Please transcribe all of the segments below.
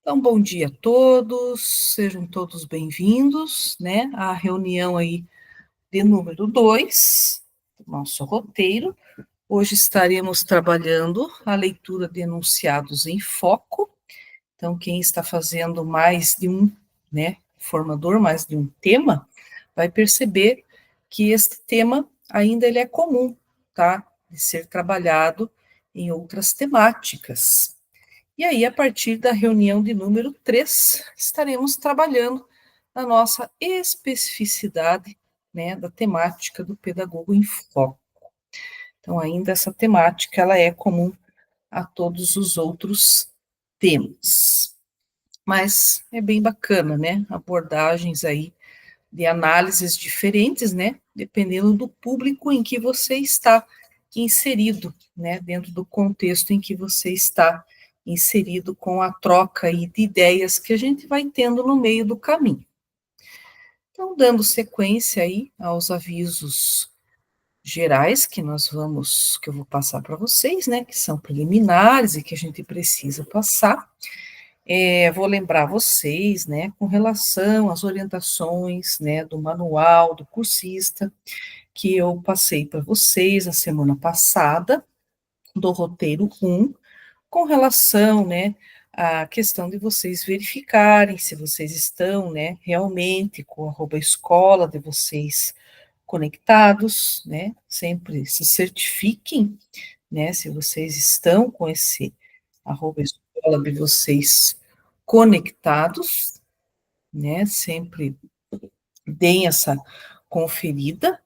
Então, bom dia a todos, sejam todos bem-vindos, né, à reunião aí de número 2 do nosso roteiro. Hoje estaremos trabalhando a leitura de enunciados em foco. Então, quem está fazendo mais de um, né, formador, mais de um tema, vai perceber que este tema ainda ele é comum, tá, de ser trabalhado em outras temáticas. E aí, a partir da reunião de número 3, estaremos trabalhando na nossa especificidade, né, da temática do pedagogo em foco. Então, ainda essa temática, ela é comum a todos os outros temas. Mas é bem bacana, né, abordagens aí de análises diferentes, né, dependendo do público em que você está inserido, né, dentro do contexto em que você está inserido com a troca aí de ideias que a gente vai tendo no meio do caminho. Então, dando sequência aí aos avisos gerais que eu vou passar para vocês, né, que são preliminares e que a gente precisa passar. Vou lembrar vocês, né, com relação às orientações, né, do manual do cursista, que eu passei para vocês a semana passada, do roteiro 1, com relação, né, à questão de vocês verificarem se vocês estão, né, realmente com o @escola de vocês conectados, né, sempre se certifiquem, né, se vocês estão com esse @escola de vocês conectados, né, sempre deem essa conferida.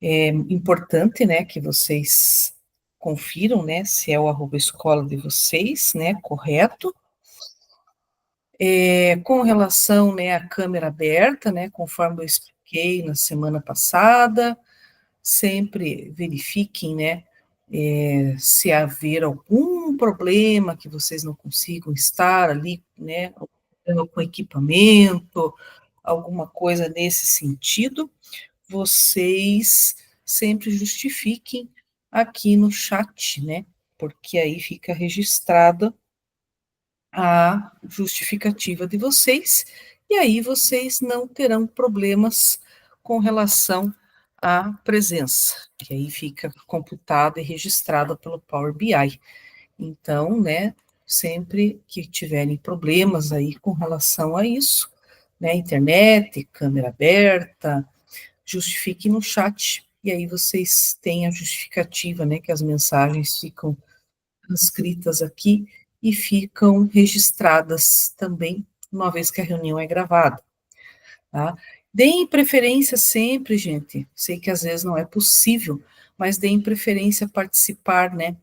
É importante, né, que vocês confiram, né, se é o @escola de vocês, né, correto. Com relação, né, à câmera aberta, né, conforme eu expliquei na semana passada, sempre verifiquem, né, se haver algum problema que vocês não consigam estar ali, né, com equipamento, alguma coisa nesse sentido, vocês sempre justifiquem aqui no chat, né, porque aí fica registrada a justificativa de vocês, e aí vocês não terão problemas com relação à presença, que aí fica computada e registrada pelo Power BI. Então, né, sempre que tiverem problemas aí com relação a isso, né, internet, câmera aberta, justifique no chat, e aí vocês têm a justificativa, né, que as mensagens ficam transcritas aqui e ficam registradas também, uma vez que a reunião é gravada, tá? Deem preferência sempre, gente, sei que às vezes não é possível, mas deem preferência a participar, né,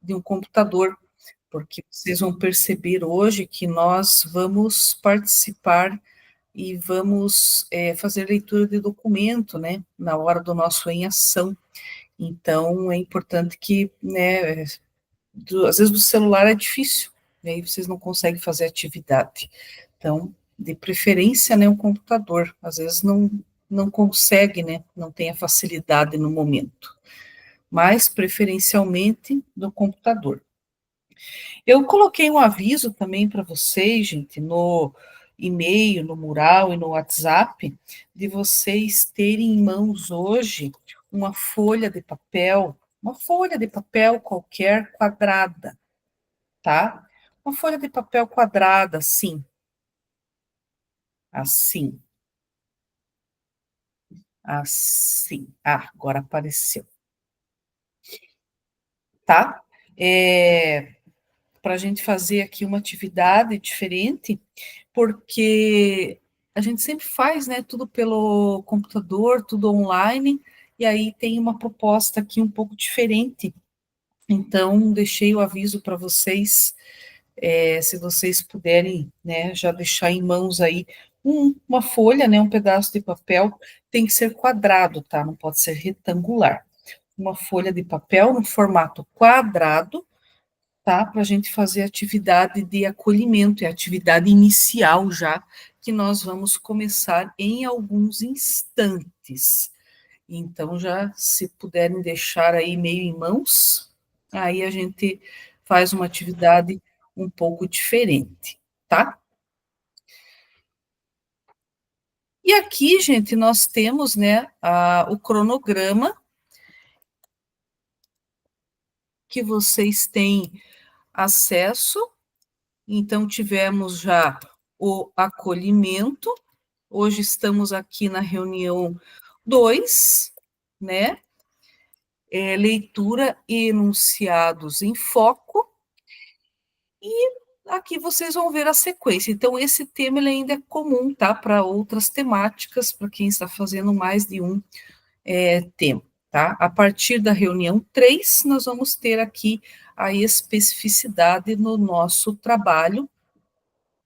de um computador, porque vocês vão perceber hoje que nós vamos participar e vamos fazer leitura de documento, né, na hora do nosso em ação. Então, é importante que, né, às vezes do celular é difícil, e aí vocês não conseguem fazer atividade. Então, de preferência, né, um computador. Às vezes não consegue, né, não tem a facilidade no momento. Mas, preferencialmente, do computador. Eu coloquei um aviso também para vocês, gente, no e-mail, no mural e no WhatsApp, de vocês terem em mãos hoje uma folha de papel qualquer quadrada, tá? Uma folha de papel quadrada, assim, assim, assim. Ah, agora apareceu, tá? Para a gente fazer aqui uma atividade diferente, porque a gente sempre faz, né, tudo pelo computador, tudo online, e aí tem uma proposta aqui um pouco diferente. Então, deixei o aviso para vocês, se vocês puderem, né, já deixar em mãos aí uma folha, né, um pedaço de papel, tem que ser quadrado, tá? Não pode ser retangular. Uma folha de papel no formato quadrado, tá? Para a gente fazer atividade de acolhimento, é a atividade inicial já, que nós vamos começar em alguns instantes. Então, já se puderem deixar aí meio em mãos, aí a gente faz uma atividade um pouco diferente. tá? E aqui, gente, nós temos, né, o cronograma que vocês têm acesso. Então, tivemos já o acolhimento. Hoje estamos aqui na reunião 2, né? Leitura e enunciados em foco. E aqui vocês vão ver a sequência. Então, esse tema ele ainda é comum, tá? Para outras temáticas, para quem está fazendo mais de um tema, tá? A partir da reunião 3, nós vamos ter aqui a especificidade no nosso trabalho,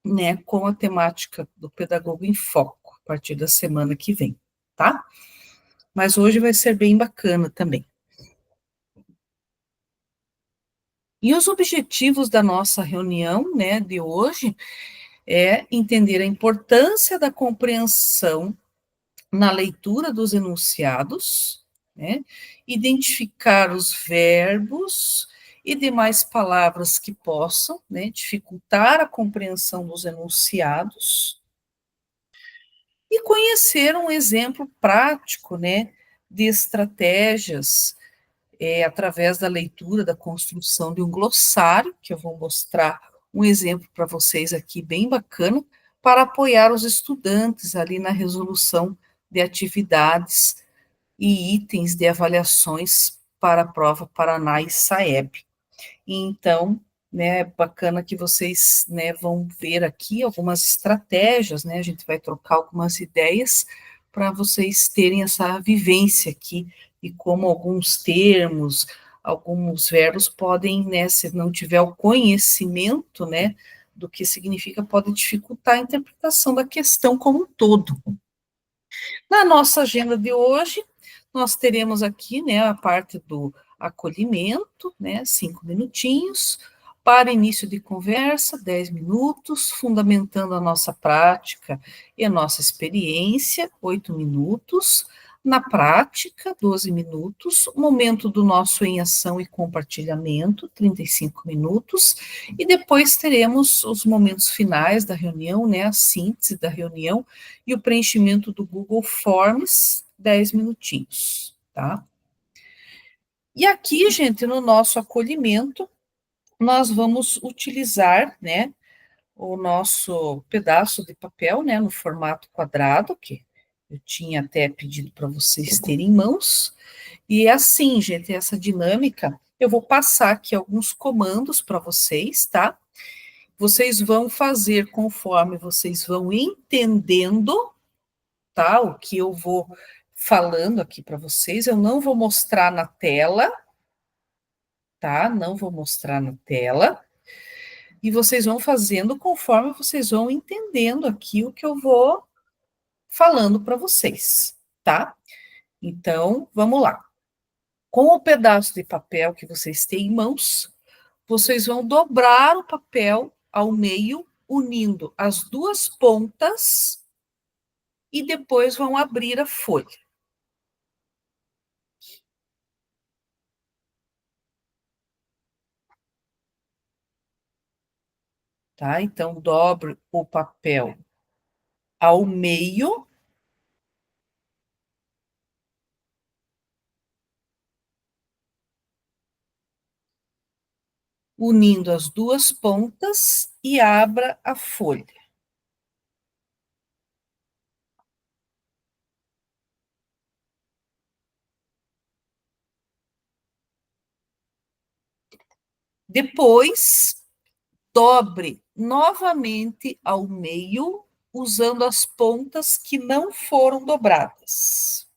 né, com a temática do Pedagogo em Foco, a partir da semana que vem, tá? Mas hoje vai ser bem bacana também. E os objetivos da nossa reunião, né, de hoje, é entender a importância da compreensão na leitura dos enunciados, né, identificar os verbos e demais palavras que possam, né, dificultar a compreensão dos enunciados, e conhecer um exemplo prático, né, de estratégias através da leitura, da construção de um glossário, que eu vou mostrar um exemplo para vocês aqui bem bacana, para apoiar os estudantes ali na resolução de atividades e itens de avaliações para a prova Paraná e SAEB. Então, né, é bacana que vocês, né, vão ver aqui algumas estratégias, né, a gente vai trocar algumas ideias para vocês terem essa vivência aqui e como alguns termos, alguns verbos podem, né, se não tiver o conhecimento, né, do que significa, pode dificultar a interpretação da questão como um todo. Na nossa agenda de hoje, nós teremos aqui, né, a parte do acolhimento, né, 5 minutinhos, para início de conversa, 10 minutos, fundamentando a nossa prática e a nossa experiência, 8 minutos, na prática, 12 minutos, momento do nosso em ação e compartilhamento, 35 minutos, e depois teremos os momentos finais da reunião, né, a síntese da reunião, e o preenchimento do Google Forms, 10 minutinhos, tá? E aqui, gente, no nosso acolhimento, nós vamos utilizar, né, o nosso pedaço de papel, né, no formato quadrado, que eu tinha até pedido para vocês terem em mãos, e é assim, gente, essa dinâmica, eu vou passar aqui alguns comandos para vocês, tá? Vocês vão fazer conforme vocês vão entendendo, tá? O que eu vou falando aqui para vocês, eu não vou mostrar na tela, tá? Não vou mostrar na tela. E vocês vão fazendo conforme vocês vão entendendo aqui o que eu vou falando para vocês, tá? Então, vamos lá. Com o pedaço de papel que vocês têm em mãos, vocês vão dobrar o papel ao meio, unindo as duas pontas e depois vão abrir a folha. Tá? Então, dobre o papel ao meio, unindo as duas pontas e abra a folha. Depois, dobre novamente ao meio, usando as pontas que não foram dobradas.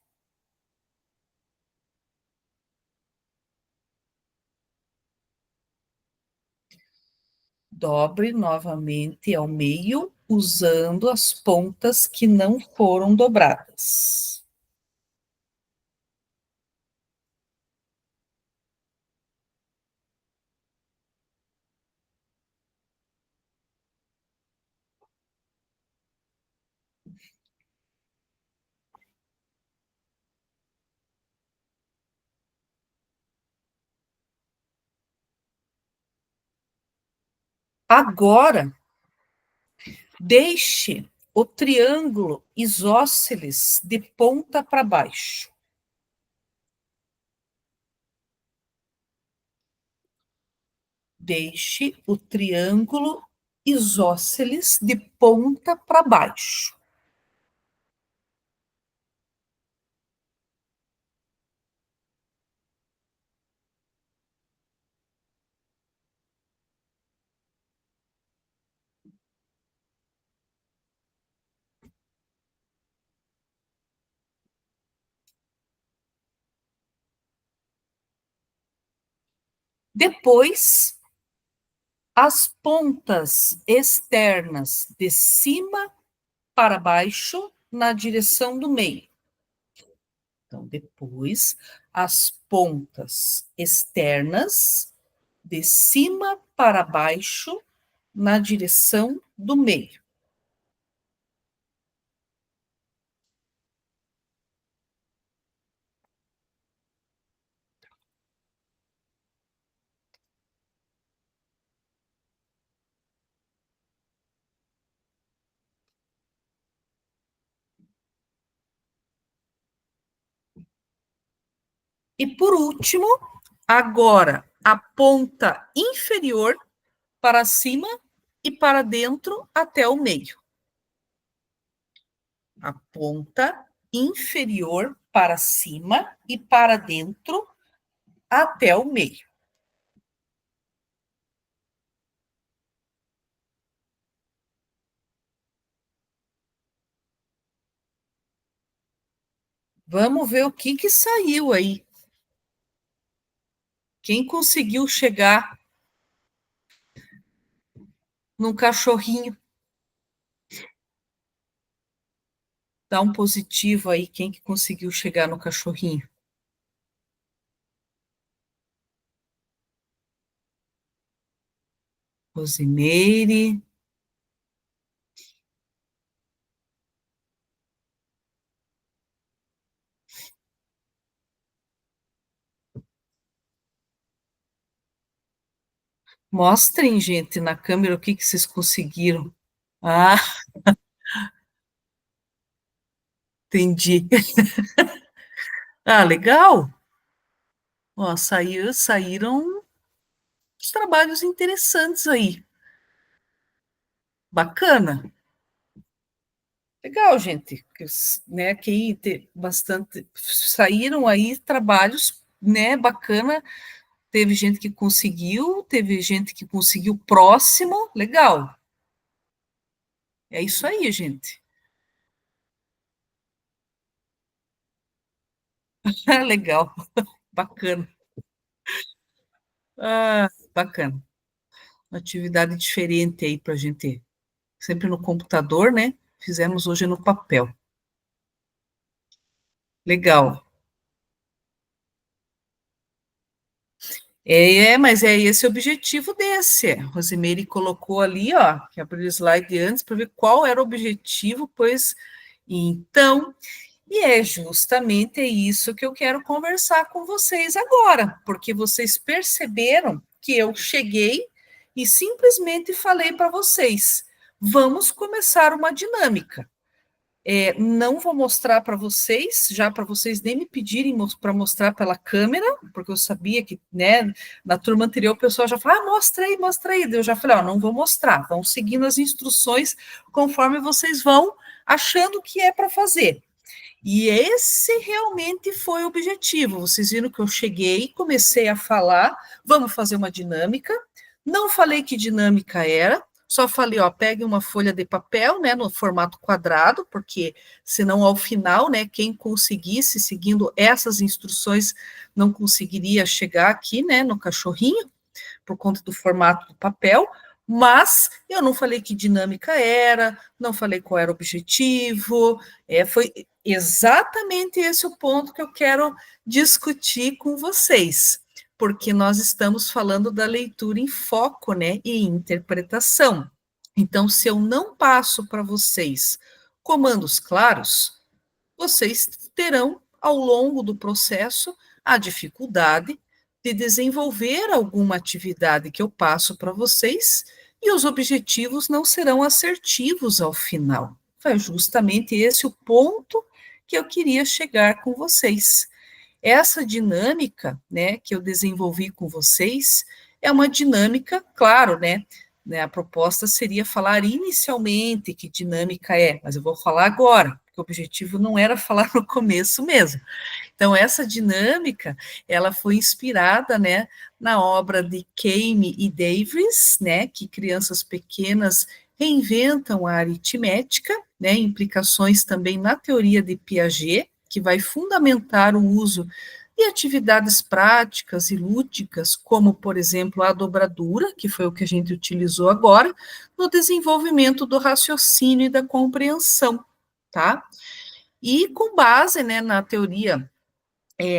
Dobre novamente ao meio, usando as pontas que não foram dobradas. Agora, Deixe o triângulo isósceles de ponta para baixo. Deixe o triângulo isósceles de ponta para baixo. Depois, as pontas externas de cima para baixo na direção do meio. Então, depois, as pontas externas de cima para baixo na direção do meio. E por último, agora a ponta inferior para cima e para dentro até o meio. A ponta inferior para cima e para dentro até o meio. Vamos ver o que saiu aí. Quem conseguiu chegar num cachorrinho? Dá um positivo aí, quem que conseguiu chegar no cachorrinho? Rosimeire. Mostrem, gente, na câmera o que vocês conseguiram. Ah, entendi. Ah, legal. Ó, saíram os trabalhos interessantes aí. Bacana. Legal, gente. Né, que bastante saíram aí trabalhos, né, bacana. Teve gente que conseguiu, teve gente que conseguiu próximo. Legal. É isso aí, gente. Legal, bacana. Ah, bacana. Uma atividade diferente aí para a gente, sempre no computador, né? Fizemos hoje no papel. Legal. Mas é esse o objetivo desse. A Rosimeire colocou ali, ó, que abriu o slide antes para ver qual era o objetivo, pois então, e é justamente isso que eu quero conversar com vocês agora, porque vocês perceberam que eu cheguei e simplesmente falei para vocês: vamos começar uma dinâmica. Não vou mostrar para vocês, já para vocês nem me pedirem para mostrar pela câmera, porque eu sabia que, né, na turma anterior o pessoal já falou, mostra aí. Eu já falei, ó, não vou mostrar, vão seguindo as instruções conforme vocês vão achando que é para fazer. E esse realmente foi o objetivo. Vocês viram que eu cheguei, comecei a falar, vamos fazer uma dinâmica. Não falei que dinâmica era, só falei, ó, pegue uma folha de papel, né, no formato quadrado, porque senão ao final, né, quem conseguisse seguindo essas instruções não conseguiria chegar aqui, né, no cachorrinho por conta do formato do papel, mas eu não falei que dinâmica era, não falei qual era o objetivo, foi exatamente esse o ponto que eu quero discutir com vocês, porque nós estamos falando da leitura em foco, né, e interpretação. Então, se eu não passo para vocês comandos claros, vocês terão, ao longo do processo, a dificuldade de desenvolver alguma atividade que eu passo para vocês e os objetivos não serão assertivos ao final. Foi justamente esse o ponto que eu queria chegar com vocês. Essa dinâmica, né, que eu desenvolvi com vocês, é uma dinâmica, claro, né, a proposta seria falar inicialmente que dinâmica é, mas eu vou falar agora, porque o objetivo não era falar no começo mesmo. Então, essa dinâmica, ela foi inspirada, né, na obra de Kame e Davis, né, que crianças pequenas reinventam a aritmética, né, implicações também na teoria de Piaget, que vai fundamentar o uso de atividades práticas e lúdicas, como, por exemplo, a dobradura, que foi o que a gente utilizou agora, no desenvolvimento do raciocínio e da compreensão, tá? E com base, né, na teoria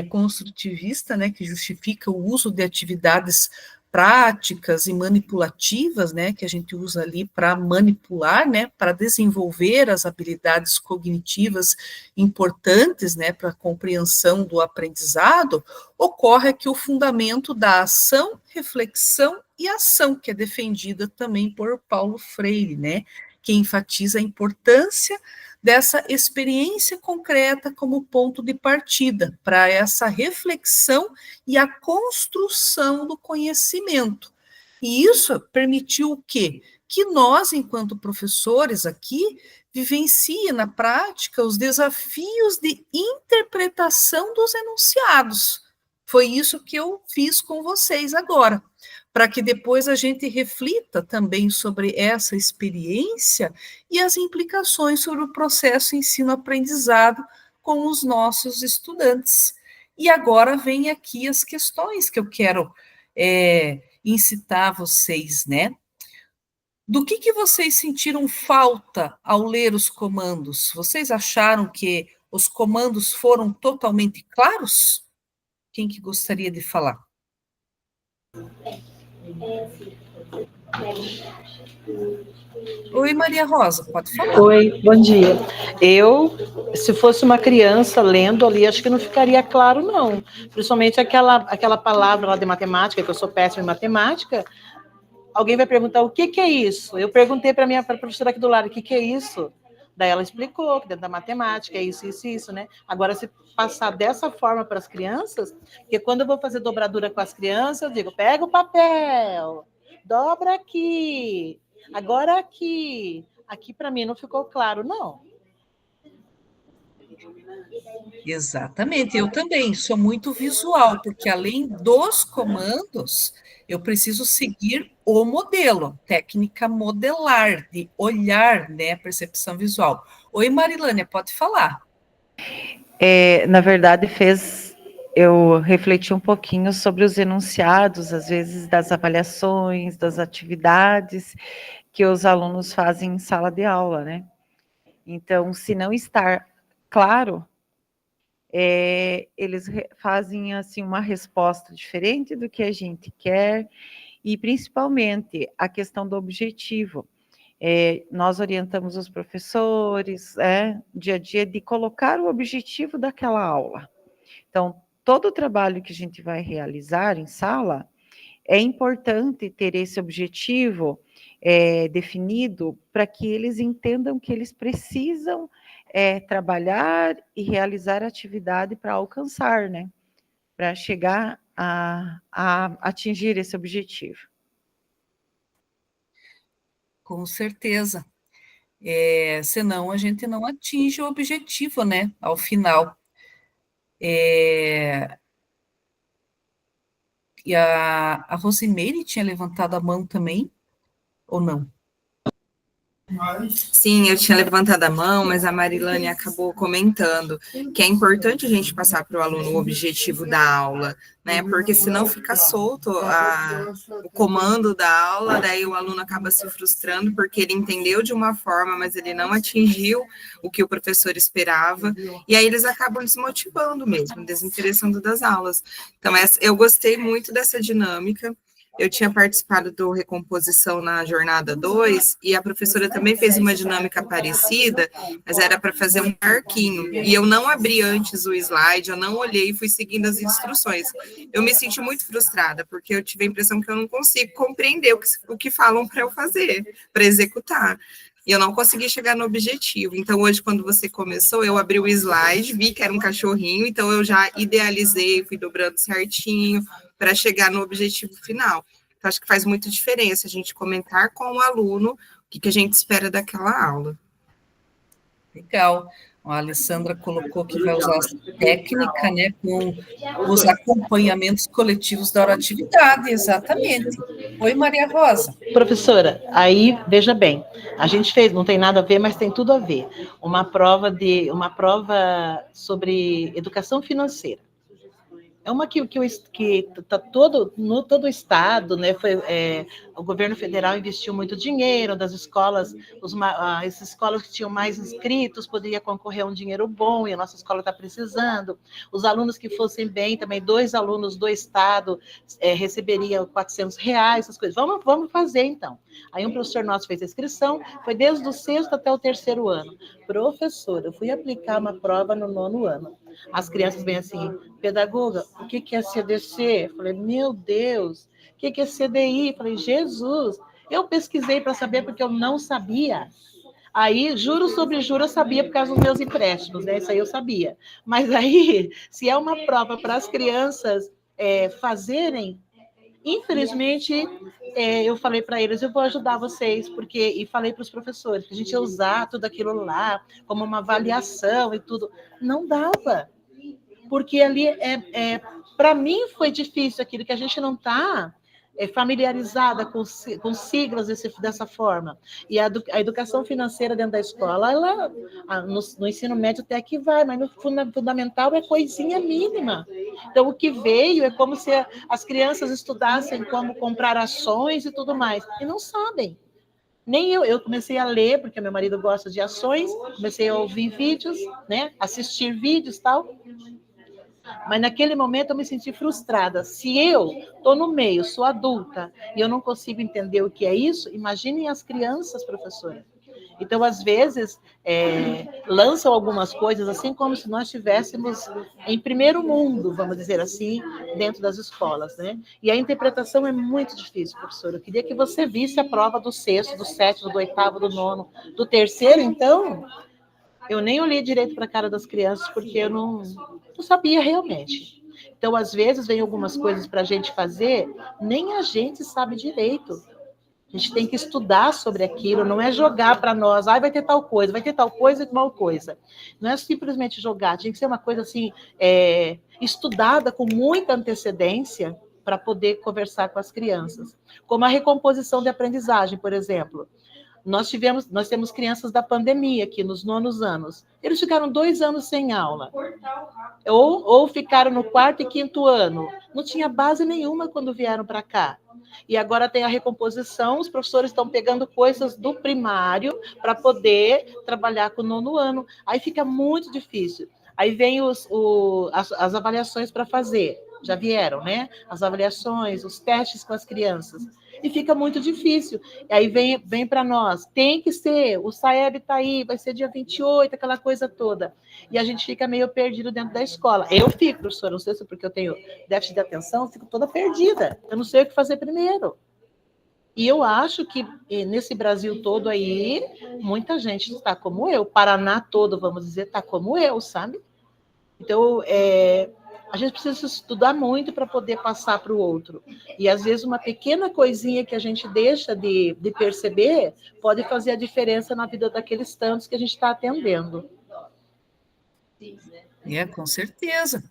construtivista, né, que justifica o uso de atividades práticas e manipulativas, né, que a gente usa ali para manipular, né, para desenvolver as habilidades cognitivas importantes, né, para a compreensão do aprendizado, ocorre aqui o fundamento da ação, reflexão e ação, que é defendida também por Paulo Freire, né, que enfatiza a importância dessa experiência concreta como ponto de partida para essa reflexão e a construção do conhecimento. E isso permitiu o quê? Que nós, enquanto professores aqui, vivencie na prática os desafios de interpretação dos enunciados. Foi isso que eu fiz com vocês agora, para que depois a gente reflita também sobre essa experiência e as implicações sobre o processo ensino-aprendizado com os nossos estudantes. E agora vem aqui as questões que eu quero incitar vocês, né? Do que vocês sentiram falta ao ler os comandos? Vocês acharam que os comandos foram totalmente claros? Quem que gostaria de falar? Oi, Maria Rosa, pode falar. Oi, bom dia. Se fosse uma criança lendo ali, acho que não ficaria claro, não. Principalmente aquela palavra lá de matemática, que eu sou péssima em matemática. Alguém vai perguntar, o que é isso? Eu perguntei para a professora aqui do lado, o que é isso? Daí ela explicou que dentro da matemática é isso, né? Agora, se passar dessa forma para as crianças, porque quando eu vou fazer dobradura com as crianças, eu digo, pega o papel, dobra aqui, agora aqui. Aqui, para mim, não ficou claro, não. Exatamente, eu também sou muito visual, porque além dos comandos, eu preciso seguir o modelo, técnica modelar, de olhar, né, percepção visual. Oi, Marilânia, pode falar. Na verdade, eu refleti um pouquinho sobre os enunciados, às vezes das avaliações, das atividades que os alunos fazem em sala de aula, né? Então, se não estar claro, eles fazem assim uma resposta diferente do que a gente quer, e principalmente a questão do objetivo. Nós orientamos os professores, dia a dia, de colocar o objetivo daquela aula. Então, todo o trabalho que a gente vai realizar em sala, é importante ter esse objetivo definido para que eles entendam que eles precisam trabalhar e realizar atividade para alcançar, né? Para chegar a atingir esse objetivo. Com certeza. Senão a gente não atinge o objetivo, né, ao final. E a Rosimeire tinha levantado a mão também, ou não? Sim, eu tinha levantado a mão, mas a Marilane acabou comentando que é importante a gente passar para o aluno o objetivo da aula, né? Porque senão fica solto o comando da aula, daí o aluno acaba se frustrando porque ele entendeu de uma forma, mas ele não atingiu o que o professor esperava, e aí eles acabam desmotivando mesmo, desinteressando das aulas. Então, eu gostei muito dessa dinâmica. eu tinha participado do Recomposição na Jornada 2, e a professora também fez uma dinâmica parecida, mas era para fazer um arquinho, e eu não abri antes o slide, eu não olhei e fui seguindo as instruções. Eu me senti muito frustrada, porque eu tive a impressão que eu não consigo compreender o que falam para eu fazer, para executar. E eu não consegui chegar no objetivo. Então, hoje, quando você começou, eu abri o slide, vi que era um cachorrinho, então eu já idealizei, fui dobrando certinho para chegar no objetivo final. Então, acho que faz muita diferença a gente comentar com o aluno o que a gente espera daquela aula. Legal. A Alessandra colocou que vai usar essa técnica, né, com os acompanhamentos coletivos da oratividade, exatamente. Oi, Maria Rosa. Professora, aí, veja bem, a gente fez, não tem nada a ver, mas tem tudo a ver, uma prova sobre educação financeira. É uma que está todo o estado, né? O governo federal investiu muito dinheiro das escolas, as escolas que tinham mais inscritos poderiam concorrer a um dinheiro bom, e a nossa escola está precisando. Os alunos que fossem bem, também 2 alunos do estado receberiam R$400, essas coisas. Vamos fazer, então. Aí um professor nosso fez a inscrição, foi desde o 6º até o 3º ano. Professora, eu fui aplicar uma prova no 9º ano. As crianças vêm assim, pedagoga, o que é CDC? Eu falei, meu Deus, o que é CDI? Eu falei, Jesus, eu pesquisei para saber porque eu não sabia. Aí, juro sobre juro, eu sabia por causa dos meus empréstimos, né? Isso aí eu sabia. Mas aí, se é uma prova para as crianças fazerem, infelizmente, eu falei para eles, eu vou ajudar vocês, e falei para os professores, que a gente ia usar tudo aquilo lá, como uma avaliação e tudo. Não dava, porque ali, para mim, foi difícil aquilo, que a gente não está familiarizada com siglas dessa forma. E a educação financeira dentro da escola, no ensino médio até que vai, mas no fundamental é coisinha mínima. Então, o que veio é como se as crianças estudassem como comprar ações e tudo mais, e não sabem. Nem eu comecei a ler, porque meu marido gosta de ações, comecei a ouvir vídeos, né, assistir vídeos e tal. Mas naquele momento eu me senti frustrada. Se eu estou no meio, sou adulta, e eu não consigo entender o que é isso, imaginem as crianças, professora. Então, às vezes, lançam algumas coisas assim como se nós estivéssemos em primeiro mundo, vamos dizer assim, dentro das escolas, né? E a interpretação é muito difícil, professora. Eu queria que você visse a prova do 6º, do 7º, do 8º, do 9º, do 3º, então... Eu nem olhei direito para a cara das crianças, porque eu não sabia realmente. Então, às vezes, vem algumas coisas para a gente fazer, nem a gente sabe direito. A gente tem que estudar sobre aquilo, não é jogar para nós, vai ter tal coisa e tal coisa. Não é simplesmente jogar, tem que ser uma coisa assim, estudada com muita antecedência para poder conversar com as crianças. Como a recomposição de aprendizagem, por exemplo. Nós temos crianças da pandemia aqui nos 9º anos. Eles ficaram 2 anos sem aula. Ou ficaram no 4º e 5º ano. Não tinha base nenhuma quando vieram para cá. E agora tem a recomposição, os professores estão pegando coisas do primário para poder trabalhar com o 9º ano. Aí fica muito difícil. Aí vem as avaliações para fazer. Já vieram, né? As avaliações, os testes com as crianças. E fica muito difícil. E aí vem para nós, tem que ser, o SAEB está aí, vai ser dia 28, aquela coisa toda. E a gente fica meio perdido dentro da escola. Eu fico, professora, não sei se é porque eu tenho déficit de atenção, eu fico toda perdida. Eu não sei o que fazer primeiro. E eu acho que nesse Brasil todo aí, muita gente está como eu. Paraná todo, vamos dizer, está como eu, sabe? Então, a gente precisa estudar muito para poder passar para o outro. E, às vezes, uma pequena coisinha que a gente deixa de perceber pode fazer a diferença na vida daqueles tantos que a gente está atendendo. Com certeza.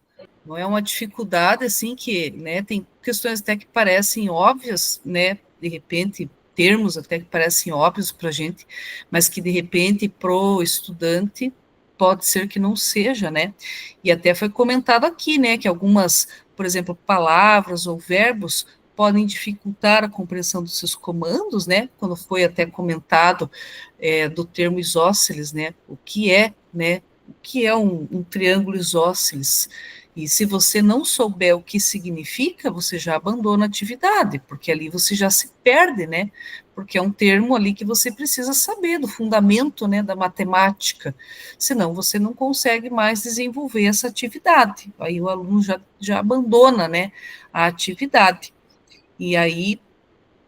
Não é uma dificuldade, assim, que, né, tem questões até que parecem óbvias, né, de repente, termos até que parecem óbvios para a gente, mas que, de repente, para o estudante, pode ser que não seja, né? E até foi comentado aqui, né, que algumas, por exemplo, palavras ou verbos podem dificultar a compreensão dos seus comandos, né? Quando foi até comentado do termo isósceles, né? O que é, né? O que é um triângulo isósceles? E se você não souber o que significa, você já abandona a atividade, porque ali você já se perde, né? Porque é um termo ali que você precisa saber do fundamento, né, da matemática. Senão você não consegue mais desenvolver essa atividade. Aí o aluno já abandona, né, a atividade. E aí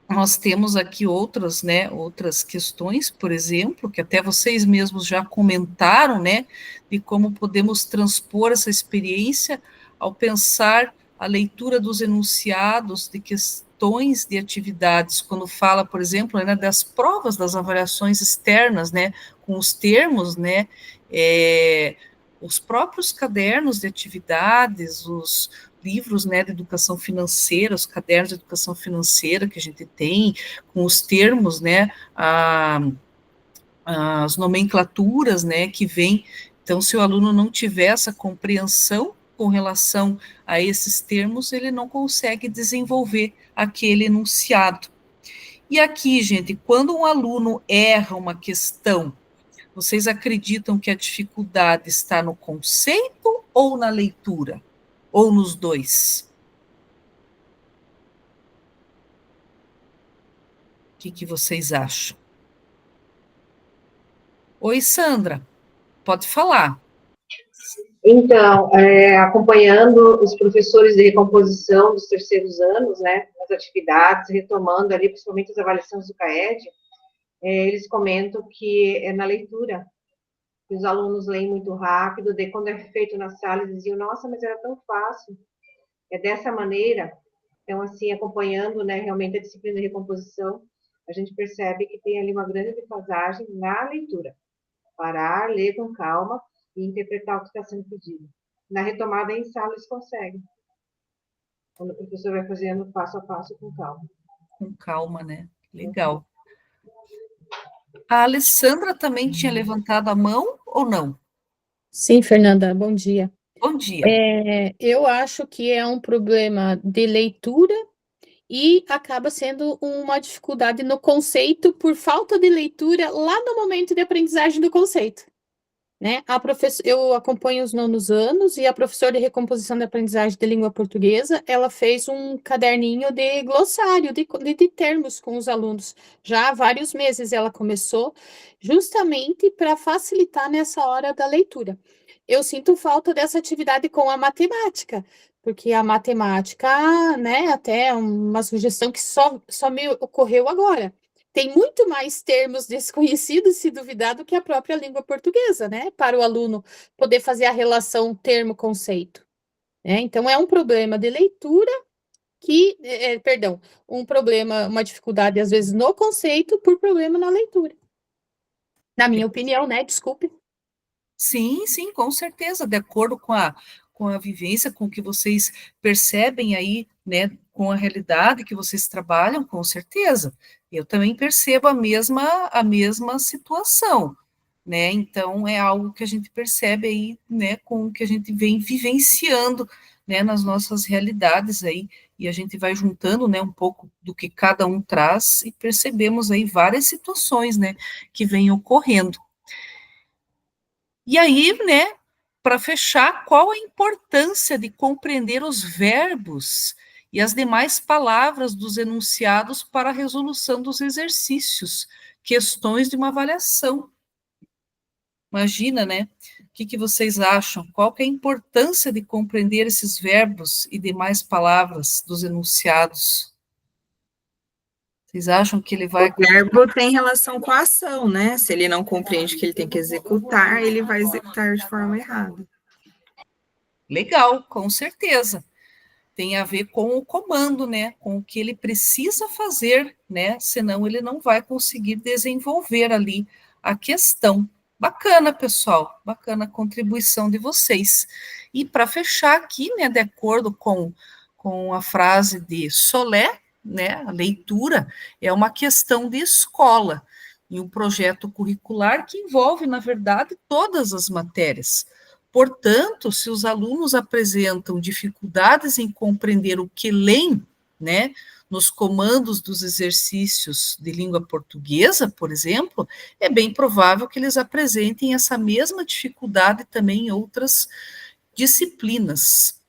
nós temos aqui outras, né, outras questões, por exemplo, que até vocês mesmos já comentaram, né, de como podemos transpor essa experiência ao pensar a leitura dos enunciados de questões de atividades, quando fala, por exemplo, né, das provas, das avaliações externas, né, com os termos, né, os próprios cadernos de atividades, os livros, né, de educação financeira, os cadernos de educação financeira que a gente tem, com os termos, né, as nomenclaturas, né, que vêm. Então, se o aluno não tiver essa compreensão com relação a esses termos, ele não consegue desenvolver aquele enunciado. E aqui, gente, quando um aluno erra uma questão, vocês acreditam que a dificuldade está no conceito ou na leitura? Ou nos dois? O que vocês acham? Oi, Sandra, pode falar. Então, acompanhando os professores de recomposição dos terceiros anos, né, as atividades, retomando ali, principalmente as avaliações do CAED, eles comentam que é na leitura, que os alunos leem muito rápido, daí quando é feito na sala, eles diziam, nossa, mas era tão fácil. É dessa maneira, então, assim, acompanhando, né, realmente a disciplina de recomposição, a gente percebe que tem ali uma grande defasagem na leitura. Parar, ler com calma e interpretar o que está sendo pedido. Na retomada em sala, eles conseguem. Quando o professor vai fazendo passo a passo com calma. Com calma, né? Legal. A Alessandra também tinha levantado a mão ou não? Sim, Fernanda, bom dia. Bom dia. Eu acho que é um problema de leitura e acaba sendo uma dificuldade no conceito por falta de leitura lá no momento de aprendizagem do conceito. Né? Eu acompanho os nonos anos e a professora de recomposição de aprendizagem de língua portuguesa, ela fez um caderninho de glossário de termos com os alunos. Já há vários meses ela começou, justamente para facilitar nessa hora da leitura. Eu sinto falta dessa atividade com a matemática, porque a matemática, né, até uma sugestão que só me ocorreu agora. Tem muito mais termos desconhecidos, se duvidar, do que a própria língua portuguesa, né? Para o aluno poder fazer a relação termo-conceito. Né? Então, é um problema de leitura uma dificuldade, às vezes, no conceito por problema na leitura. Na minha opinião, né? Desculpe. Sim, com certeza, de acordo com a vivência, com o que vocês percebem aí, né, com a realidade que vocês trabalham, com certeza. Eu também percebo a mesma situação, né, então é algo que a gente percebe aí, né, com o que a gente vem vivenciando, né, nas nossas realidades aí, e a gente vai juntando, né, um pouco do que cada um traz e percebemos aí várias situações, né, que vêm ocorrendo. E aí, né, para fechar, qual a importância de compreender os verbos e as demais palavras dos enunciados para a resolução dos exercícios, questões de uma avaliação? Imagina, né? O que vocês acham? Qual que é a importância de compreender esses verbos e demais palavras dos enunciados? Vocês acham que ele vai... O verbo tem relação com a ação, né? Se ele não compreende que ele tem que executar, ele vai executar de forma errada. Legal, com certeza. Tem a ver com o comando, né? Com o que ele precisa fazer, né? Senão ele não vai conseguir desenvolver ali a questão. Bacana, pessoal. Bacana a contribuição de vocês. E para fechar aqui, né? De acordo com a frase de Solé, né, a leitura é uma questão de escola e um projeto curricular que envolve, na verdade, todas as matérias. Portanto, se os alunos apresentam dificuldades em compreender o que leem, né, nos comandos dos exercícios de língua portuguesa, por exemplo, é bem provável que eles apresentem essa mesma dificuldade também em outras disciplinas.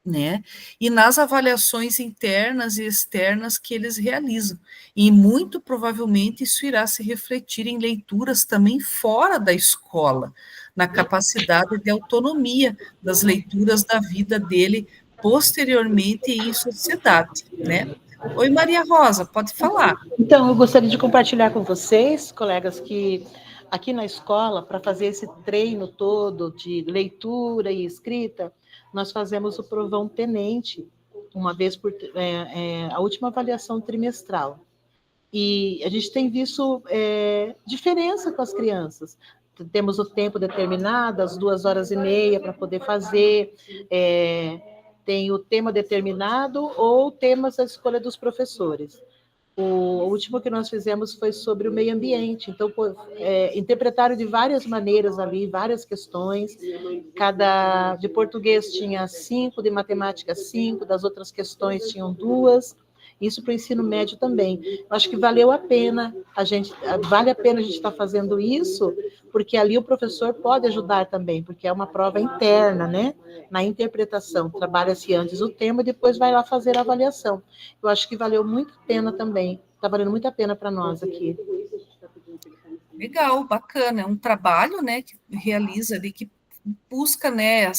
né? E nas avaliações internas e externas que eles realizam. E muito provavelmente isso irá se refletir em leituras também fora da escola, na capacidade de autonomia das leituras da vida dele posteriormente em sociedade, né? Oi, Maria Rosa, pode falar. Então, eu gostaria de compartilhar com vocês, colegas, que aqui na escola, para fazer esse treino todo de leitura e escrita, nós fazemos o provão tenente, uma vez por a última avaliação trimestral. E a gente tem visto diferença com as crianças. Temos o tempo determinado, as 2h30 para poder fazer, tem o tema determinado ou temas da escolha dos professores. O último que nós fizemos foi sobre o meio ambiente, então interpretaram de várias maneiras ali, várias questões, de português tinha 5, de matemática 5, das outras questões tinham 2, isso para o ensino médio também. Eu acho que valeu a pena, vale a pena a gente estar fazendo isso, porque ali o professor pode ajudar também, porque é uma prova interna, né? Na interpretação, trabalha-se antes o tema e depois vai lá fazer a avaliação. Eu acho que valeu muito a pena também, está valendo muito a pena para nós aqui. Legal, bacana, é um trabalho, né, que realiza ali, que busca, né,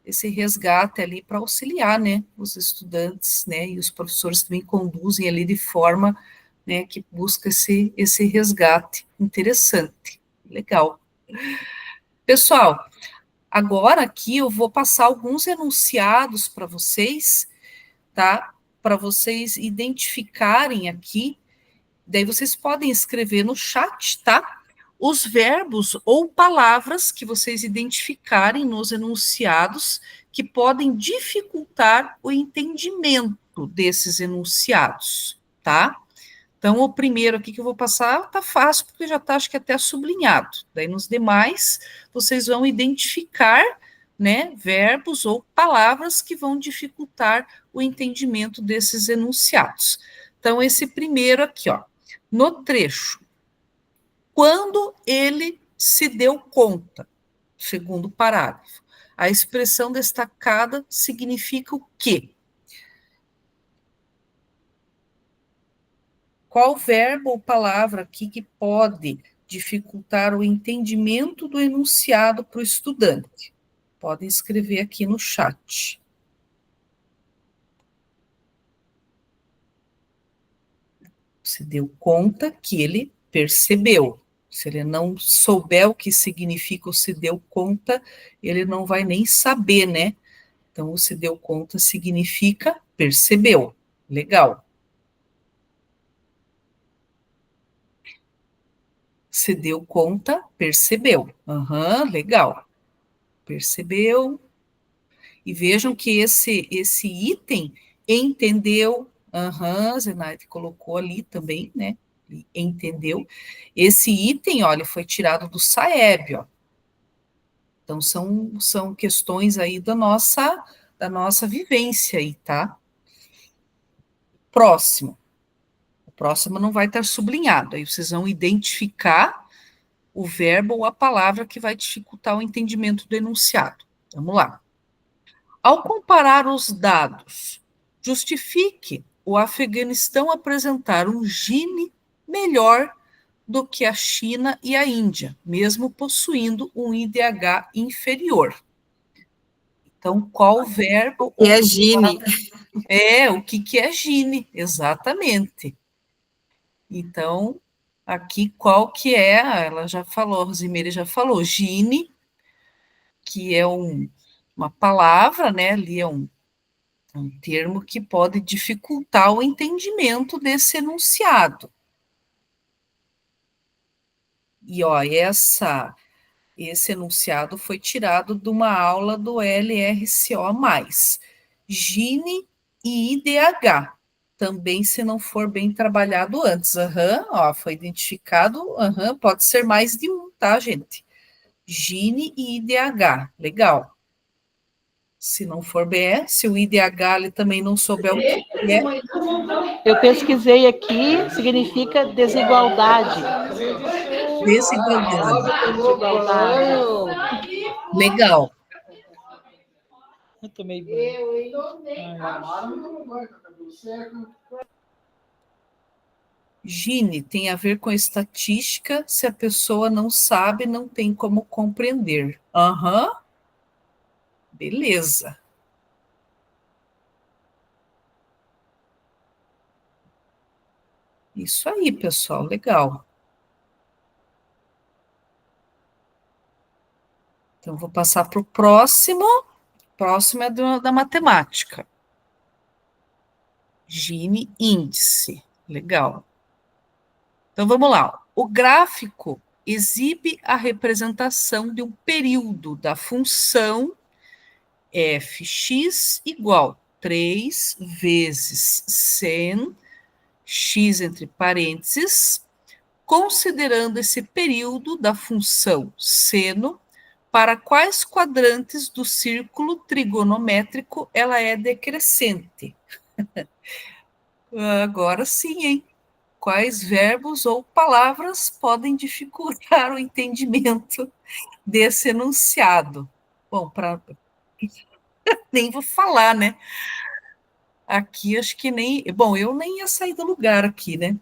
esse resgate ali para auxiliar, né, os estudantes, né, e os professores também conduzem ali de forma, né, que busca esse resgate. Interessante, legal. Pessoal, agora aqui eu vou passar alguns enunciados para vocês, tá? Para vocês identificarem aqui, daí vocês podem escrever no chat, tá? Os verbos ou palavras que vocês identificarem nos enunciados que podem dificultar o entendimento desses enunciados, tá? Então, o primeiro aqui que eu vou passar tá fácil, porque já está, acho que até sublinhado. Daí, nos demais, vocês vão identificar, né, verbos ou palavras que vão dificultar o entendimento desses enunciados. Então, esse primeiro aqui, ó, no trecho, quando ele se deu conta, segundo parágrafo, a expressão destacada significa o quê? Qual verbo ou palavra aqui que pode dificultar o entendimento do enunciado para o estudante? Podem escrever aqui no chat. Se deu conta que ele percebeu. Se ele não souber o que significa o se deu conta, ele não vai nem saber, né? Então, o se deu conta significa percebeu. Legal. Se deu conta, percebeu. Legal. Percebeu. E vejam que esse item, entendeu, Zenaide colocou ali também, né? Entendeu. Esse item, olha, foi tirado do SAEB, ó. Então, são questões aí da nossa vivência aí, tá? Próximo. O próximo não vai estar sublinhado, aí vocês vão identificar o verbo ou a palavra que vai dificultar o entendimento do enunciado. Vamos lá. Ao comparar os dados, justifique o Afeganistão apresentar um Gini melhor do que a China e a Índia, mesmo possuindo um IDH inferior. Então, qual verbo... E é Gini. O que é Gini, exatamente. Então, aqui qual que é, ela já falou, a Rosimeire já falou, Gini, que é uma palavra, né, ali é um termo que pode dificultar o entendimento desse enunciado. E, ó, esse enunciado foi tirado de uma aula do LRCO+. Gini e IDH, também se não for bem trabalhado antes. Foi identificado, pode ser mais de um, tá, gente? Gini e IDH, legal. Se não for bem, se o IDH ele também não souber o que é. Eu pesquisei aqui, significa desigualdade. Desigualdade. Legal. Eu tomei banho. Gine, tem a ver com estatística, se a pessoa não sabe, não tem como compreender. Aham. Beleza. Isso aí, pessoal, legal. Então, vou passar para o próximo. Próximo é da matemática. Gini índice. Legal. Então, vamos lá. O gráfico exibe a representação de um período da função fx igual 3 vezes sen, x entre parênteses, considerando esse período da função seno, para quais quadrantes do círculo trigonométrico ela é decrescente. Agora sim, hein? Quais verbos ou palavras podem dificultar o entendimento desse enunciado? Bom, nem vou falar, né? Aqui acho que nem... Bom, eu nem ia sair do lugar aqui, né?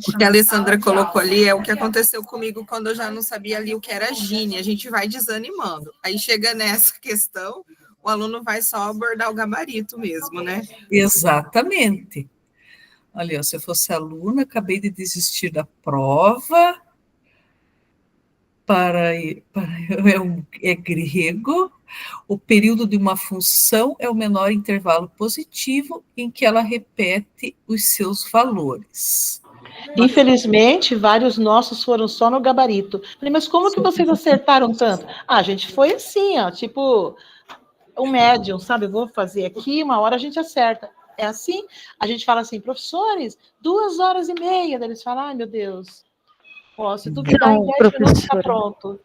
O que a Alessandra colocou ali é o que aconteceu comigo quando eu já não sabia ali o que era Gini. A gente vai desanimando. Aí chega nessa questão, o aluno vai só abordar o gabarito mesmo, né? Exatamente. Olha, se eu fosse aluna, acabei de desistir da prova, é grego, o período de uma função é o menor intervalo positivo em que ela repete os seus valores. Infelizmente, vários nossos foram só no gabarito. Falei, mas como que vocês acertaram tanto? Ah, gente, foi assim, ó, tipo, o médium, sabe? Eu vou fazer aqui, uma hora a gente acerta. É assim, a gente fala assim, professores, 2h30. Daí eles falam, ai, meu Deus. Ó, se duvidar, em 10 minutos está pronto.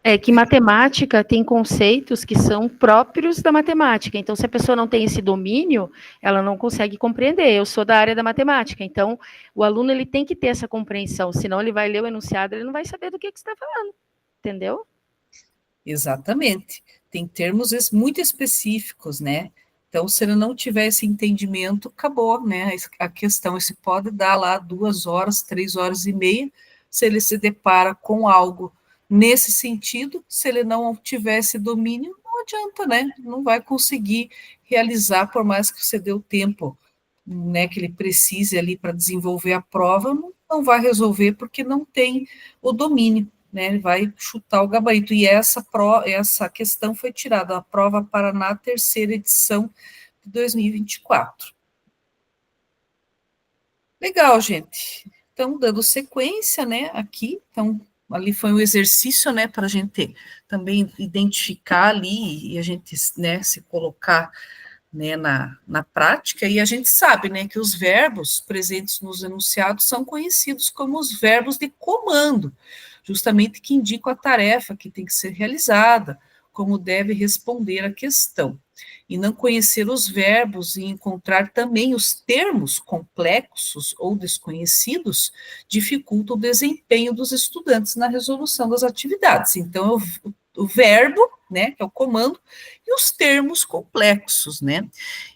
É que matemática tem conceitos que são próprios da matemática. Então, se a pessoa não tem esse domínio, ela não consegue compreender. Eu sou da área da matemática, então o aluno ele tem que ter essa compreensão, senão ele vai ler o enunciado, ele não vai saber do que você está falando, entendeu? Exatamente. Tem termos muito específicos, né? Então, se ele não tiver esse entendimento, acabou, né? A questão, se pode dar lá 2h, 3h30, se ele se depara com algo nesse sentido, se ele não tiver esse domínio, não adianta, né? Não vai conseguir realizar, por mais que você dê o tempo, né, que ele precise ali para desenvolver a prova, não vai resolver porque não tem o domínio, né? Ele vai chutar o gabarito. E essa questão foi tirada, a prova Paraná, terceira edição de 2024. Legal, gente. Então, dando sequência, né, aqui, então, ali foi um exercício, né, para a gente também identificar ali e a gente, né, se colocar, né, na prática, e a gente sabe, né, que os verbos presentes nos enunciados são conhecidos como os verbos de comando, justamente que indicam a tarefa que tem que ser realizada, como deve responder a questão. E não conhecer os verbos e encontrar também os termos complexos ou desconhecidos dificulta o desempenho dos estudantes na resolução das atividades. Então, o verbo, né, que é o comando, e os termos complexos, né?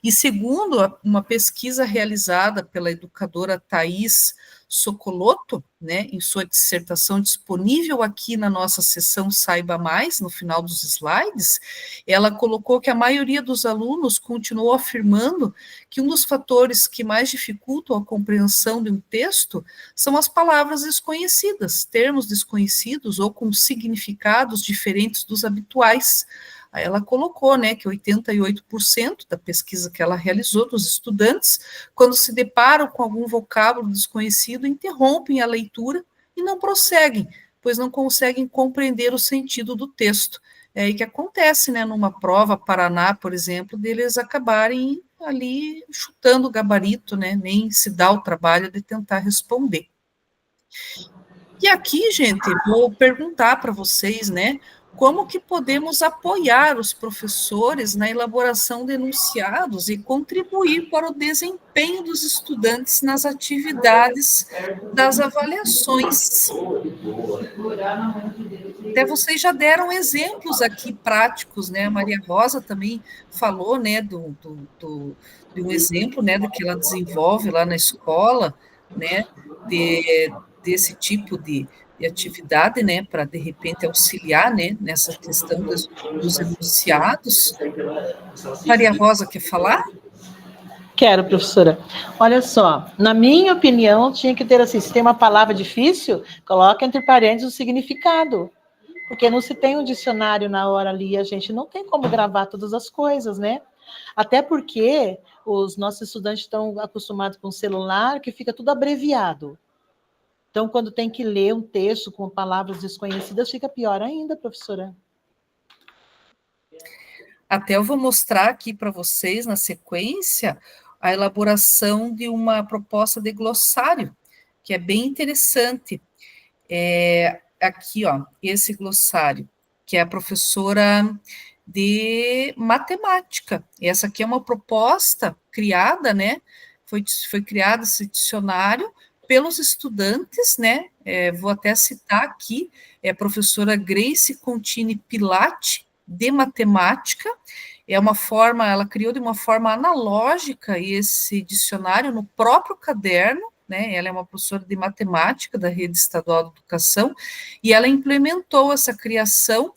E segundo uma pesquisa realizada pela educadora Thais Socolotto, né, em sua dissertação disponível aqui na nossa seção Saiba Mais, no final dos slides, ela colocou que a maioria dos alunos continuou afirmando que um dos fatores que mais dificultam a compreensão de um texto são as palavras desconhecidas, termos desconhecidos ou com significados diferentes dos habituais. Aí ela colocou, né, que 88% da pesquisa que ela realizou dos estudantes, quando se deparam com algum vocábulo desconhecido, interrompem a leitura e não prosseguem, pois não conseguem compreender o sentido do texto. É aí que acontece, né, numa prova Paraná, por exemplo, deles acabarem ali chutando o gabarito, né, nem se dá o trabalho de tentar responder. E aqui, gente, vou perguntar para vocês, né, como que podemos apoiar os professores na elaboração de enunciados e contribuir para o desempenho dos estudantes nas atividades das avaliações. até vocês já deram exemplos aqui práticos, né? A Maria Rosa também falou, né, de um exemplo, né, do que ela desenvolve lá na escola, né, desse tipo de atividade, né, para, de repente, auxiliar, né, nessa questão dos enunciados. Maria Rosa, quer falar? Quero, professora. Olha só, na minha opinião, tinha que ter assim, se tem uma palavra difícil, coloca entre parênteses o significado. Porque não se tem um dicionário na hora ali, a gente não tem como gravar todas as coisas, né? Até porque os nossos estudantes estão acostumados com o celular, que fica tudo abreviado. Então, quando tem que ler um texto com palavras desconhecidas, fica pior ainda, professora. Até eu vou mostrar aqui para vocês, na sequência, a elaboração de uma proposta de glossário, que é bem interessante. Aqui, ó, esse glossário, que é a professora de matemática. Essa aqui é uma proposta criada, né? Foi criado esse dicionário pelos estudantes, né? Vou até citar aqui, é a professora Grace Contini Pilati, de matemática. Ela criou de uma forma analógica esse dicionário no próprio caderno, né? Ela é uma professora de matemática da Rede Estadual de Educação, e ela implementou essa criação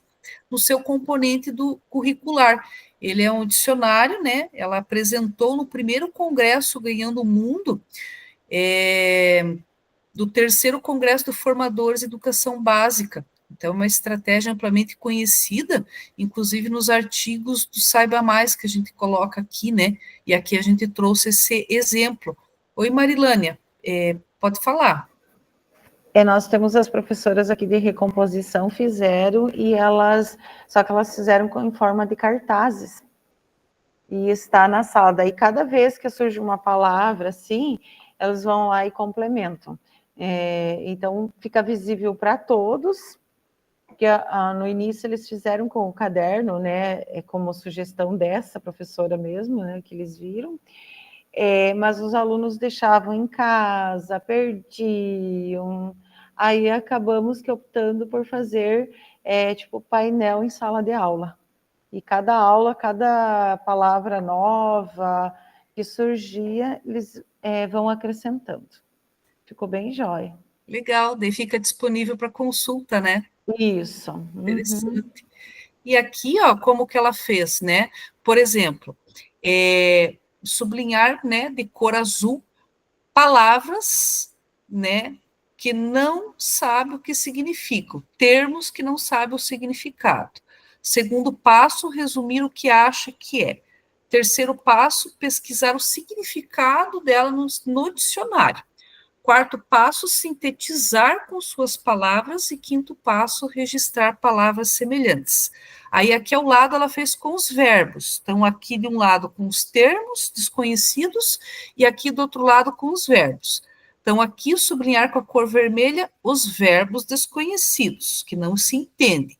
no seu componente do curricular. Ele é um dicionário, né? Ela apresentou no primeiro congresso Ganhando o Mundo, do terceiro congresso de formadores de educação básica. Então, é uma estratégia amplamente conhecida, inclusive nos artigos do Saiba Mais, que a gente coloca aqui, né? E aqui a gente trouxe esse exemplo. Oi, Marilânia, pode falar. Nós temos as professoras aqui de recomposição, fizeram, só que elas fizeram em forma de cartazes. E está na sala. Daí, cada vez que surge uma palavra, assim, elas vão lá e complementam. Então, fica visível para todos, que no início eles fizeram com o caderno, né, como sugestão dessa professora mesmo, né, que eles viram, mas os alunos deixavam em casa, perdiam, aí acabamos optando por fazer, tipo, painel em sala de aula, e cada aula, cada palavra nova que surgia, eles vão acrescentando. Ficou bem jóia. Legal, daí fica disponível para consulta, né? Isso. Interessante. E aqui, ó, como que ela fez, né? Por exemplo, sublinhar, né, de cor azul, palavras, né, que não sabe o que significam, termos que não sabe o significado. Segundo passo, resumir o que acha que é. Terceiro passo, pesquisar o significado dela no dicionário. Quarto passo, sintetizar com suas palavras. E quinto passo, registrar palavras semelhantes. Aí, aqui ao lado, ela fez com os verbos. Então, aqui de um lado com os termos desconhecidos e aqui do outro lado com os verbos. Então, aqui, sublinhar com a cor vermelha os verbos desconhecidos, que não se entendem.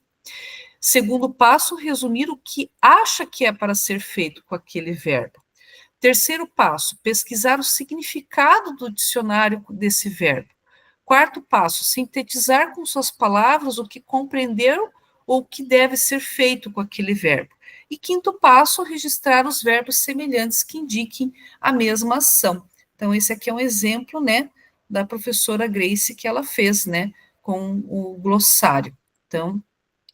Segundo passo, resumir o que acha que é para ser feito com aquele verbo. Terceiro passo, pesquisar o significado do dicionário desse verbo. Quarto passo, sintetizar com suas palavras o que compreenderam ou o que deve ser feito com aquele verbo. E quinto passo, registrar os verbos semelhantes que indiquem a mesma ação. Então, esse aqui é um exemplo, né, da professora Grace que ela fez, né, com o glossário. Então,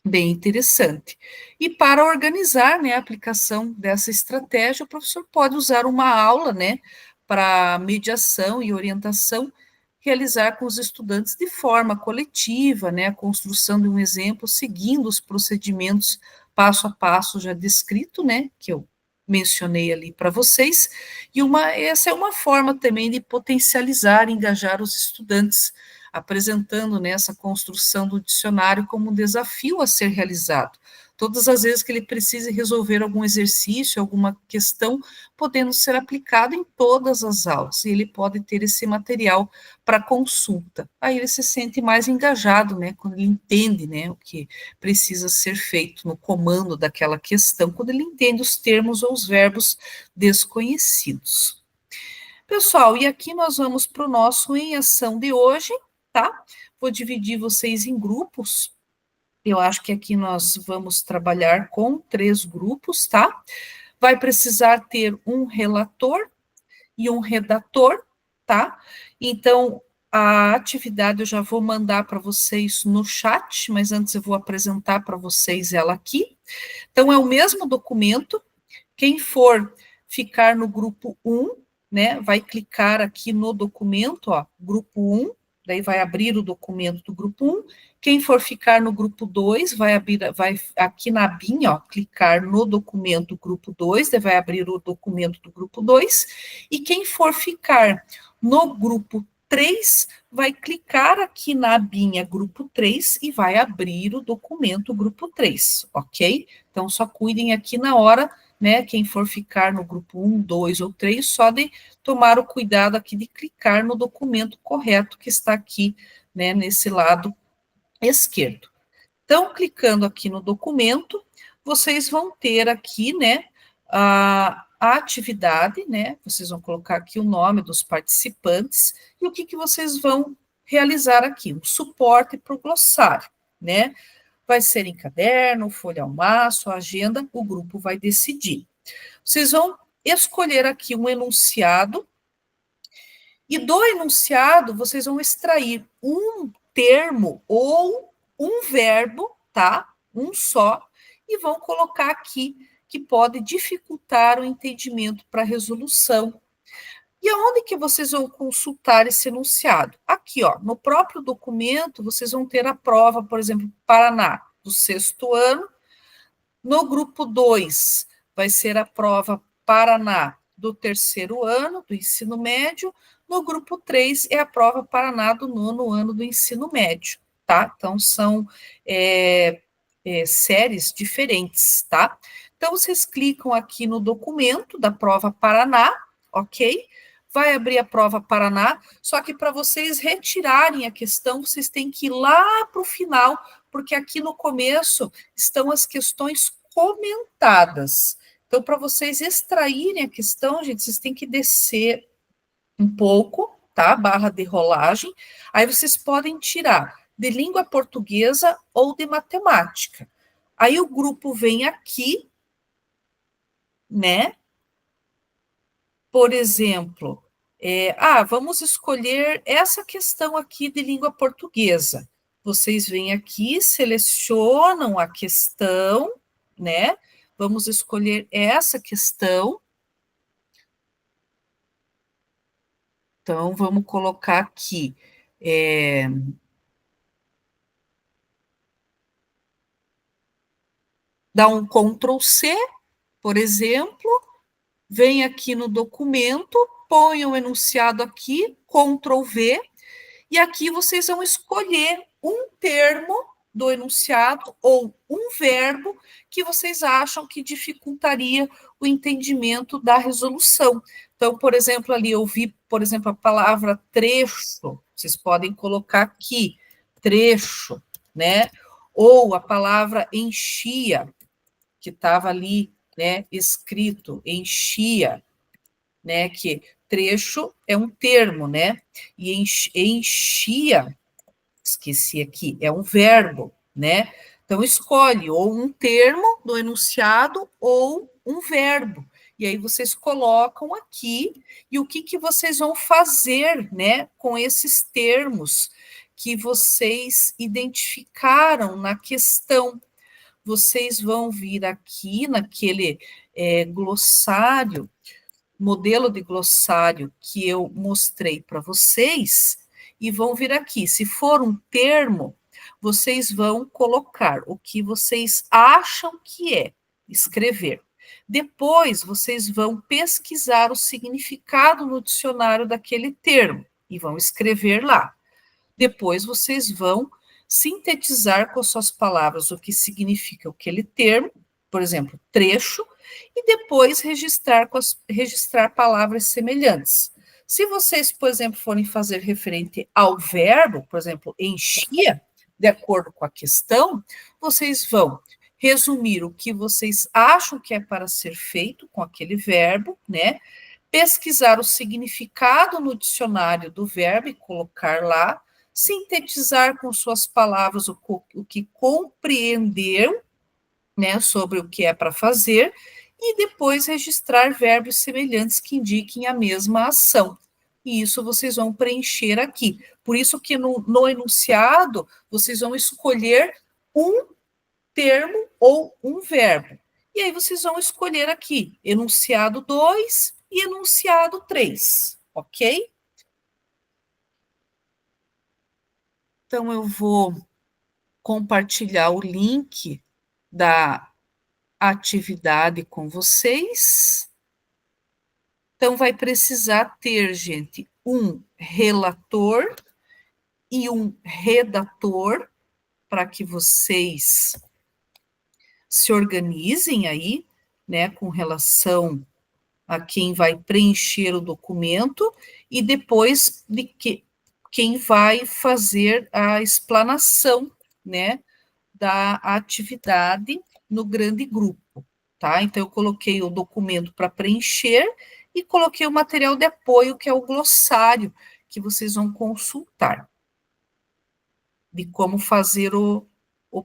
bem interessante. E para organizar, né, a aplicação dessa estratégia, o professor pode usar uma aula, né, para mediação e orientação, realizar com os estudantes de forma coletiva, né, a construção de um exemplo, seguindo os procedimentos passo a passo já descrito, né, que eu mencionei ali para vocês, e essa é uma forma também de potencializar e engajar os estudantes, apresentando, né, essa construção do dicionário como um desafio a ser realizado. Todas as vezes que ele precise resolver algum exercício, alguma questão, podendo ser aplicado em todas as aulas, e ele pode ter esse material para consulta. Aí ele se sente mais engajado, né, quando ele entende, né, o que precisa ser feito no comando daquela questão, quando ele entende os termos ou os verbos desconhecidos. Pessoal, e aqui nós vamos para o nosso Em Ação de hoje, tá? Vou dividir vocês em grupos Eu acho que aqui nós vamos trabalhar com 3 grupos, tá? Vai precisar ter um relator e um redator, tá? Então, a atividade eu já vou mandar para vocês no chat, mas antes eu vou apresentar para vocês ela aqui. Então, é o mesmo documento. Quem for ficar no grupo 1, né, vai clicar aqui no documento, ó, grupo 1, daí vai abrir o documento do grupo 1. Quem for ficar no grupo 2, vai aqui na abinha, ó, clicar no documento do grupo 2, daí vai abrir o documento do grupo 2. E quem for ficar no grupo 3, vai clicar aqui na abinha grupo 3 e vai abrir o documento grupo 3, ok? Então, só cuidem aqui na hora, né, quem for ficar no grupo 1, 2 ou 3, só de tomar o cuidado aqui de clicar no documento correto que está aqui, né, nesse lado esquerdo. Então, clicando aqui no documento, vocês vão ter aqui, né, a atividade, né, vocês vão colocar aqui o nome dos participantes e o que vocês vão realizar aqui, um suporte para o glossário, né, vai ser em caderno, folha ao maço, agenda, o grupo vai decidir. Vocês vão escolher aqui um enunciado, e do enunciado vocês vão extrair um termo ou um verbo, tá? Um só, e vão colocar aqui que pode dificultar o entendimento para a resolução. E aonde que vocês vão consultar esse enunciado? Aqui, ó, no próprio documento, vocês vão ter a prova, por exemplo, Paraná, do 6º ano. No grupo 2, vai ser a prova Paraná, do 3º ano, do ensino médio. No grupo 3, é a prova Paraná, do 9º ano do ensino médio, tá? Então, são séries diferentes, tá? Então, vocês clicam aqui no documento da prova Paraná, ok? Vai abrir a prova Paraná, só que para vocês retirarem a questão, vocês têm que ir lá para o final, porque aqui no começo estão as questões comentadas. Então, para vocês extraírem a questão, gente, vocês têm que descer um pouco, tá? Barra de rolagem. Aí vocês podem tirar de língua portuguesa ou de matemática. Aí o grupo vem aqui, né? Por exemplo, vamos escolher essa questão aqui de língua portuguesa. Vocês vêm aqui, selecionam a questão, né? Vamos escolher essa questão. Então, vamos colocar aqui. Dá um Ctrl+C, por exemplo, vem aqui no documento, põe o enunciado aqui, Ctrl+V, e aqui vocês vão escolher um termo do enunciado ou um verbo que vocês acham que dificultaria o entendimento da resolução. Então, por exemplo, ali eu vi, por exemplo, a palavra trecho, vocês podem colocar aqui, trecho, né? Ou a palavra enchia, que estava ali, né, escrito, enchia, né, que trecho é um termo, né, e enchia, esqueci aqui, é um verbo, né, então escolhe ou um termo do enunciado ou um verbo, e aí vocês colocam aqui, e o que vocês vão fazer, né, com esses termos que vocês identificaram na questão. Vocês vão vir aqui naquele glossário, modelo de glossário que eu mostrei para vocês, e vão vir aqui. Se for um termo, vocês vão colocar o que vocês acham que é, escrever. Depois, vocês vão pesquisar o significado no dicionário daquele termo, e vão escrever lá. Depois, vocês vão sintetizar com suas palavras o que significa aquele termo, por exemplo, trecho, e depois registrar palavras semelhantes. Se vocês, por exemplo, forem fazer referente ao verbo, por exemplo, enchia, de acordo com a questão, vocês vão resumir o que vocês acham que é para ser feito com aquele verbo, né? Pesquisar o significado no dicionário do verbo e colocar lá, sintetizar com suas palavras o que compreendeu, né, sobre o que é para fazer, e depois registrar verbos semelhantes que indiquem a mesma ação. E isso vocês vão preencher aqui. Por isso que no enunciado, vocês vão escolher um termo ou um verbo. E aí vocês vão escolher aqui, enunciado 2 e enunciado 3, ok? Então, eu vou compartilhar o link da atividade com vocês. Então, vai precisar ter, gente, um relator e um redator para que vocês se organizem aí, né, com relação a quem vai preencher o documento e depois de quem vai fazer a explanação, né, da atividade no grande grupo, tá? Então, eu coloquei o documento para preencher e coloquei o material de apoio, que é o glossário, que vocês vão consultar, de como fazer o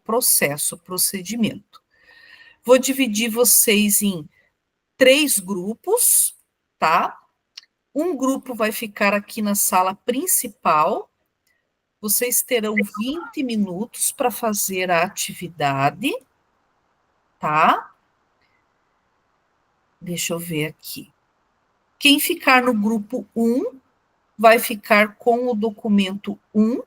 processo, o procedimento. Vou dividir vocês em 3 grupos, tá? Um grupo vai ficar aqui na sala principal. Vocês terão 20 minutos para fazer a atividade, tá? Deixa eu ver aqui. Quem ficar no grupo 1 vai ficar com o documento 1.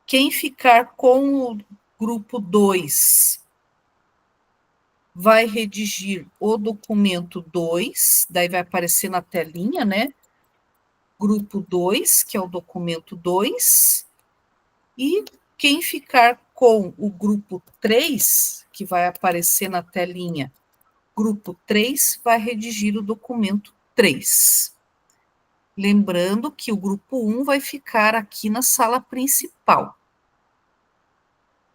Quem ficar com o grupo 2 vai redigir o documento 2, daí vai aparecer na telinha, né? Grupo 2, que é o documento 2. E quem ficar com o grupo 3, que vai aparecer na telinha, grupo 3, vai redigir o documento 3. Lembrando que o grupo 1 vai ficar aqui na sala principal.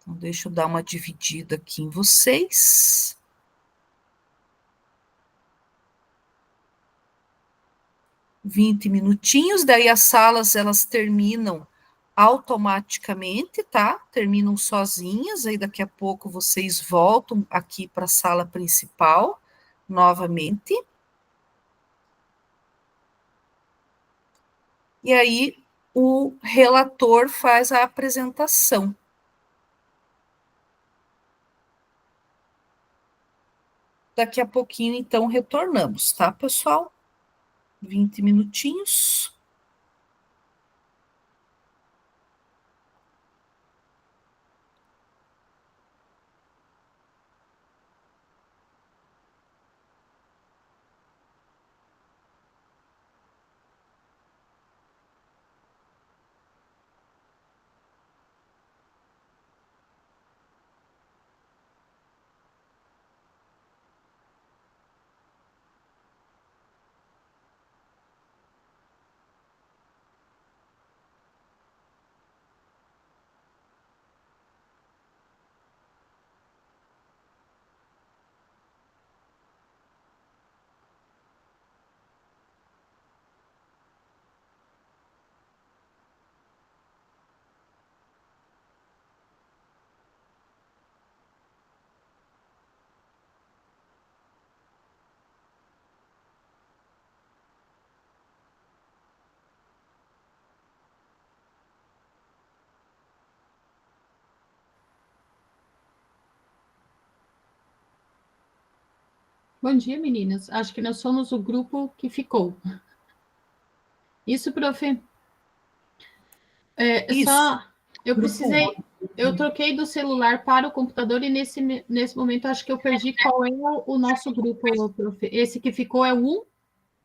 Então, deixa eu dar uma dividida aqui em vocês. Vinte minutinhos, daí as salas, elas terminam automaticamente, tá? Terminam sozinhas, aí daqui a pouco vocês voltam aqui para a sala principal, novamente. E aí, o relator faz a apresentação. Daqui a pouquinho, então, retornamos, tá, pessoal? 20 minutinhos. Bom dia, meninas. Acho que nós somos o grupo que ficou. Isso, profe. Isso. Eu troquei do celular para o computador e nesse momento acho que eu perdi qual é o nosso grupo, profe. Esse que ficou é o 1?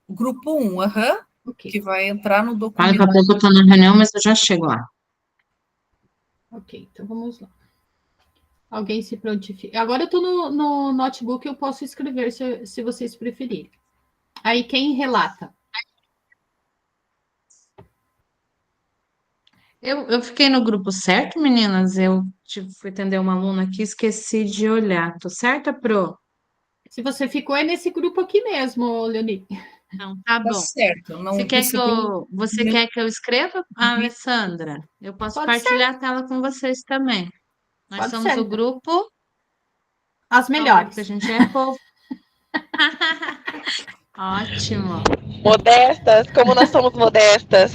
Grupo 1, aham. Ok. Que vai entrar no Daqui a documento. pouco eu estou na reunião, mas eu já chego lá. Ok, então vamos lá. Alguém se prontifica. Agora eu estou no notebook, eu posso escrever se vocês preferirem. Aí quem relata? Eu fiquei no grupo certo, meninas? Eu fui atender uma aluna aqui, esqueci de olhar. Tô certa, Pro? Se você ficou, é nesse grupo aqui mesmo, Leoni. Então, tá bom. certo. Não Você recebi quer que eu escreva, Alessandra? Eu posso Pode ser. partilhar a tela com vocês também. Nós Pode somos ser, o então. grupo, As porque melhores. a gente é povo. Ótimo. Modestas, como nós somos modestas.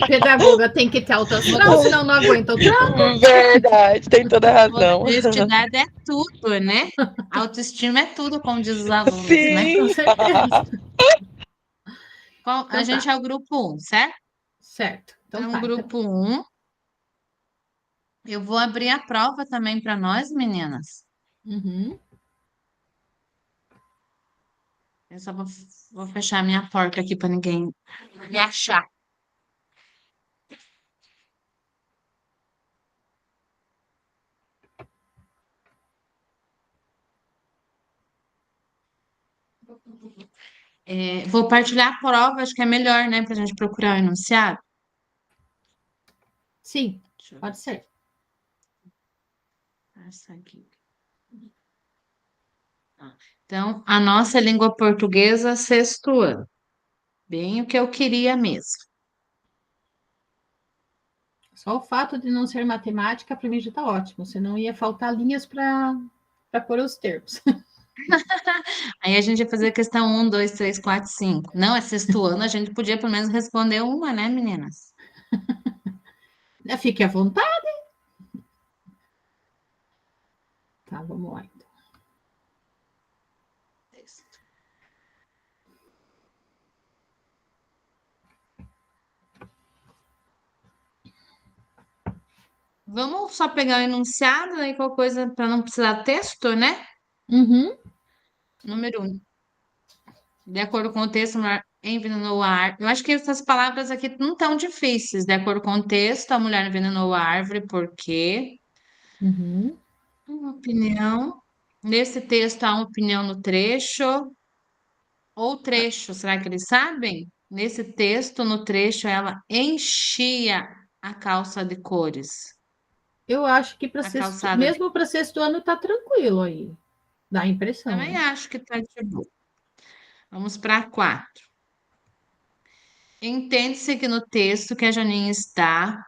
Pedagoga tem que ter alto astral, senão não aguenta o trauma. Verdade, tem toda a razão. Honestidade é tudo, né? Autoestima é tudo, como diz os alunos, né? Sim. Com certeza. A gente é o grupo 1, certo? Certo. Então Então, tá. grupo 1. Eu vou abrir a prova também para nós, meninas. Uhum. Eu só vou fechar minha porta aqui para ninguém me achar. Vou partilhar a prova, acho que é melhor, né, para a gente procurar o enunciado. Sim, Deixa eu pode ser. passar aqui. Então, a nossa língua portuguesa, sexto ano. Bem o que eu queria mesmo. Só o fato de não ser matemática, para mim já está ótimo. Senão ia faltar linhas para pôr os termos. Aí a gente ia fazer a questão 1, 2, 3, 4, 5. Não, é sexto ano, a gente podia pelo menos responder uma, né, meninas? Fique à vontade. Tá, vamos lá, então. Vamos só pegar o enunciado, aí qualquer coisa para não precisar texto, né? Uhum. Número 1. De acordo com o texto, mulher envenenou a árvore. Eu acho que essas palavras aqui não tão difíceis. De acordo com o texto, a mulher envenenou a árvore porque Uhum. uma opinião. Nesse texto há uma opinião no trecho. Ou trecho, será que eles sabem? Nesse texto, no trecho, ela enchia a calça de cores. Eu acho que A calçada. mesmo para sexto ano tá tranquilo aí. Dá a impressão. Também Né? acho que está de boa. Vamos para 4. Entende-se que no texto que a Janine está.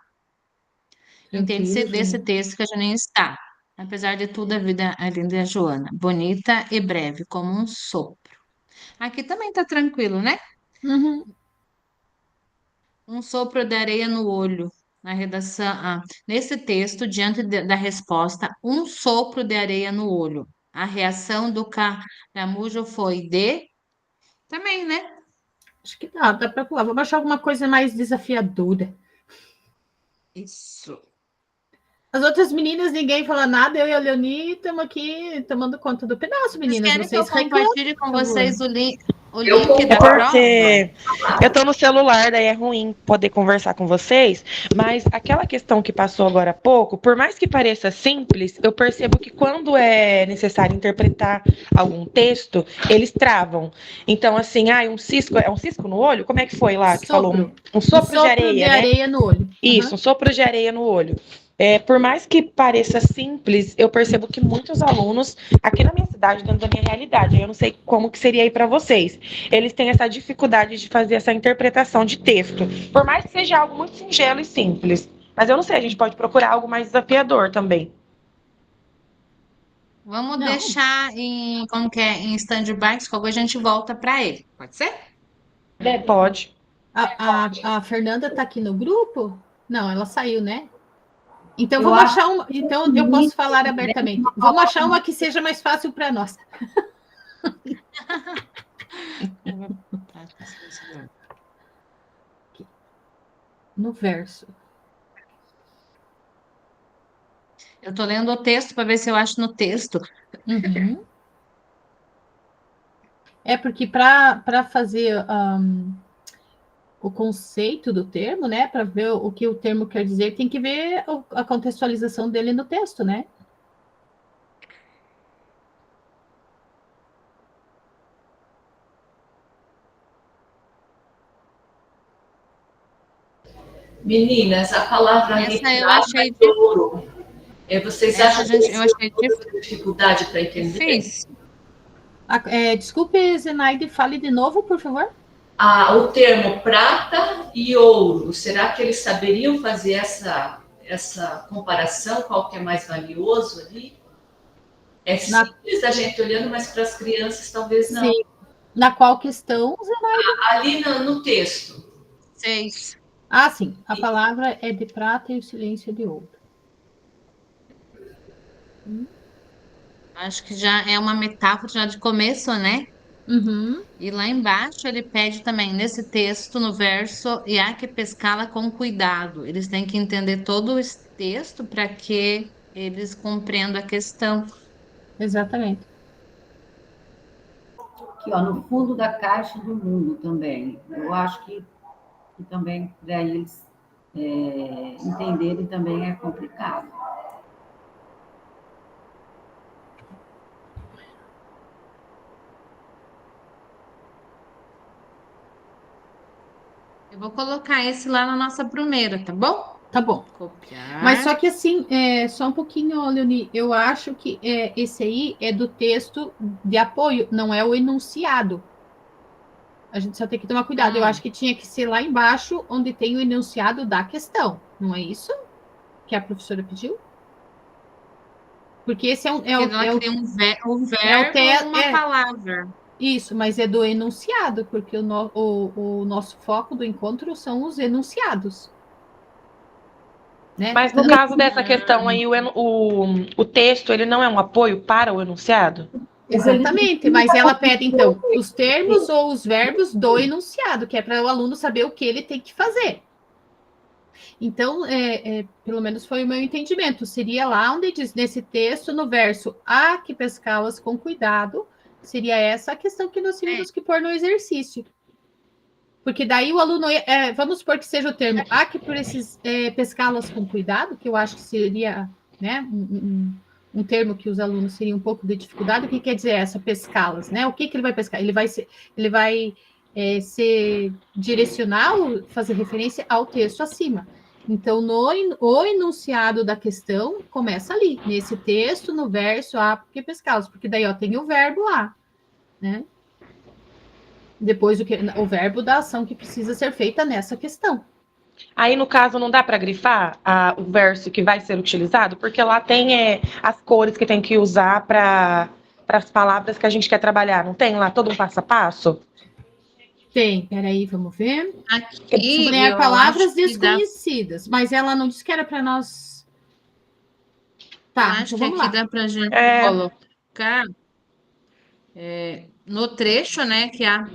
Entende-se Tranquilo, desse Janine. texto que a Janine está. Apesar de tudo, a vida é linda, Joana. Bonita e breve, como um sopro. Aqui também está tranquilo, né? Uhum. Um sopro de areia no olho. Na redação, nesse texto, diante da resposta, um sopro de areia no olho. A reação do caramujo foi de. Também, né? Acho que dá para pular. Vamos achar alguma coisa mais desafiadora. Isso. As outras meninas, ninguém fala nada. Eu e a Leonie estamos aqui tomando conta do pedaço, meninas. Vocês querem que eu Vocês reclamam, compartilhe com por favor. vocês o link É da prova? porque eu tô no celular, daí é ruim poder conversar com vocês, mas aquela questão que passou agora há pouco, por mais que pareça simples, eu percebo que quando é necessário interpretar algum texto, eles travam. Então, assim, um cisco, é um cisco no olho? Como é que foi lá que falou? Um sopro de areia, né? Areia no olho. Isso, um sopro de areia no olho. Por mais que pareça simples, eu percebo que muitos alunos, aqui na minha cidade, dentro da minha realidade, eu não sei como que seria aí para vocês, eles têm essa dificuldade de fazer essa interpretação de texto, por mais que seja algo muito singelo e simples. Mas eu não sei, a gente pode procurar algo mais desafiador também. Vamos deixar em stand-by, que qualquer a gente volta para ele. Pode ser? Pode. A Fernanda está aqui no grupo? Não, ela saiu, né? Então vamos achar uma. Então eu posso falar abertamente. Vamos achar uma que seja mais fácil para nós. No verso. Eu estou lendo o texto para ver se eu acho no texto. Uhum. Porque para fazer o conceito do termo, né? Para ver o que o termo quer dizer, tem que ver a contextualização dele no texto, né? Meninas, a palavra essa eu achei vocês acham que eu achei dificuldade para entender? difícil. Desculpe, Zenaide, fale de novo, por favor. O termo prata e ouro, será que eles saberiam fazer essa comparação? Qual que é mais valioso ali? É simples a gente olhando, mas para as crianças talvez não. Sim. Na qual questão, Zenaide? Ali no texto. 6. Sim. A palavra é de prata e o silêncio é de ouro. Acho que já é uma metáfora já de começo, né? Uhum. E lá embaixo ele pede também, nesse texto, no verso, e há que pescá-la com cuidado. Eles têm que entender todo esse texto para que eles compreendam a questão. Exatamente. Aqui, ó, no fundo da caixa do mundo também. Eu acho que também para eles entenderem também é complicado. Eu vou colocar esse lá na nossa primeira, tá bom? Tá bom. Copiar. Mas só que assim, só um pouquinho, Leoni, eu acho que esse aí é do texto de apoio, não é o enunciado. A gente só tem que tomar cuidado. Eu acho que tinha que ser lá embaixo, onde tem o enunciado da questão. Não é isso que a professora pediu? Porque esse ela cria um verbo e uma palavra. Isso, mas é do enunciado, porque o nosso foco do encontro são os enunciados. Né? Mas no caso dessa questão aí, o texto, ele não é um apoio para o enunciado? Exatamente, mas ela pede, então, os termos ou os verbos do enunciado, que é para o aluno saber o que ele tem que fazer. Então, pelo menos foi o meu entendimento, seria lá onde diz, nesse texto, no verso, há que pescá-las com cuidado, seria essa a questão que nós tínhamos que pôr no exercício. Porque daí o aluno, vamos supor que seja o termo, há que pescá-las com cuidado, que eu acho que seria, né, um termo que os alunos teriam um pouco de dificuldade. O que quer dizer essa pescá-las, né? O que ele vai pescar? Ele vai ser direcional, fazer referência ao texto acima. Então, o enunciado da questão começa ali, nesse texto, no verso, há que pescá-los, porque daí tem o verbo lá, né? Depois o verbo da ação que precisa ser feita nessa questão. Aí, no caso, não dá para grifar o verso que vai ser utilizado? Porque lá tem as cores que tem que usar para as palavras que a gente quer trabalhar. Não tem lá todo um passo a passo? Tem, peraí, vamos ver. Aqui, sublinhar palavras desconhecidas, mas ela não disse que era para nós. Tá, acho então que vamos aqui lá. dá para a gente colocar no trecho, né, que há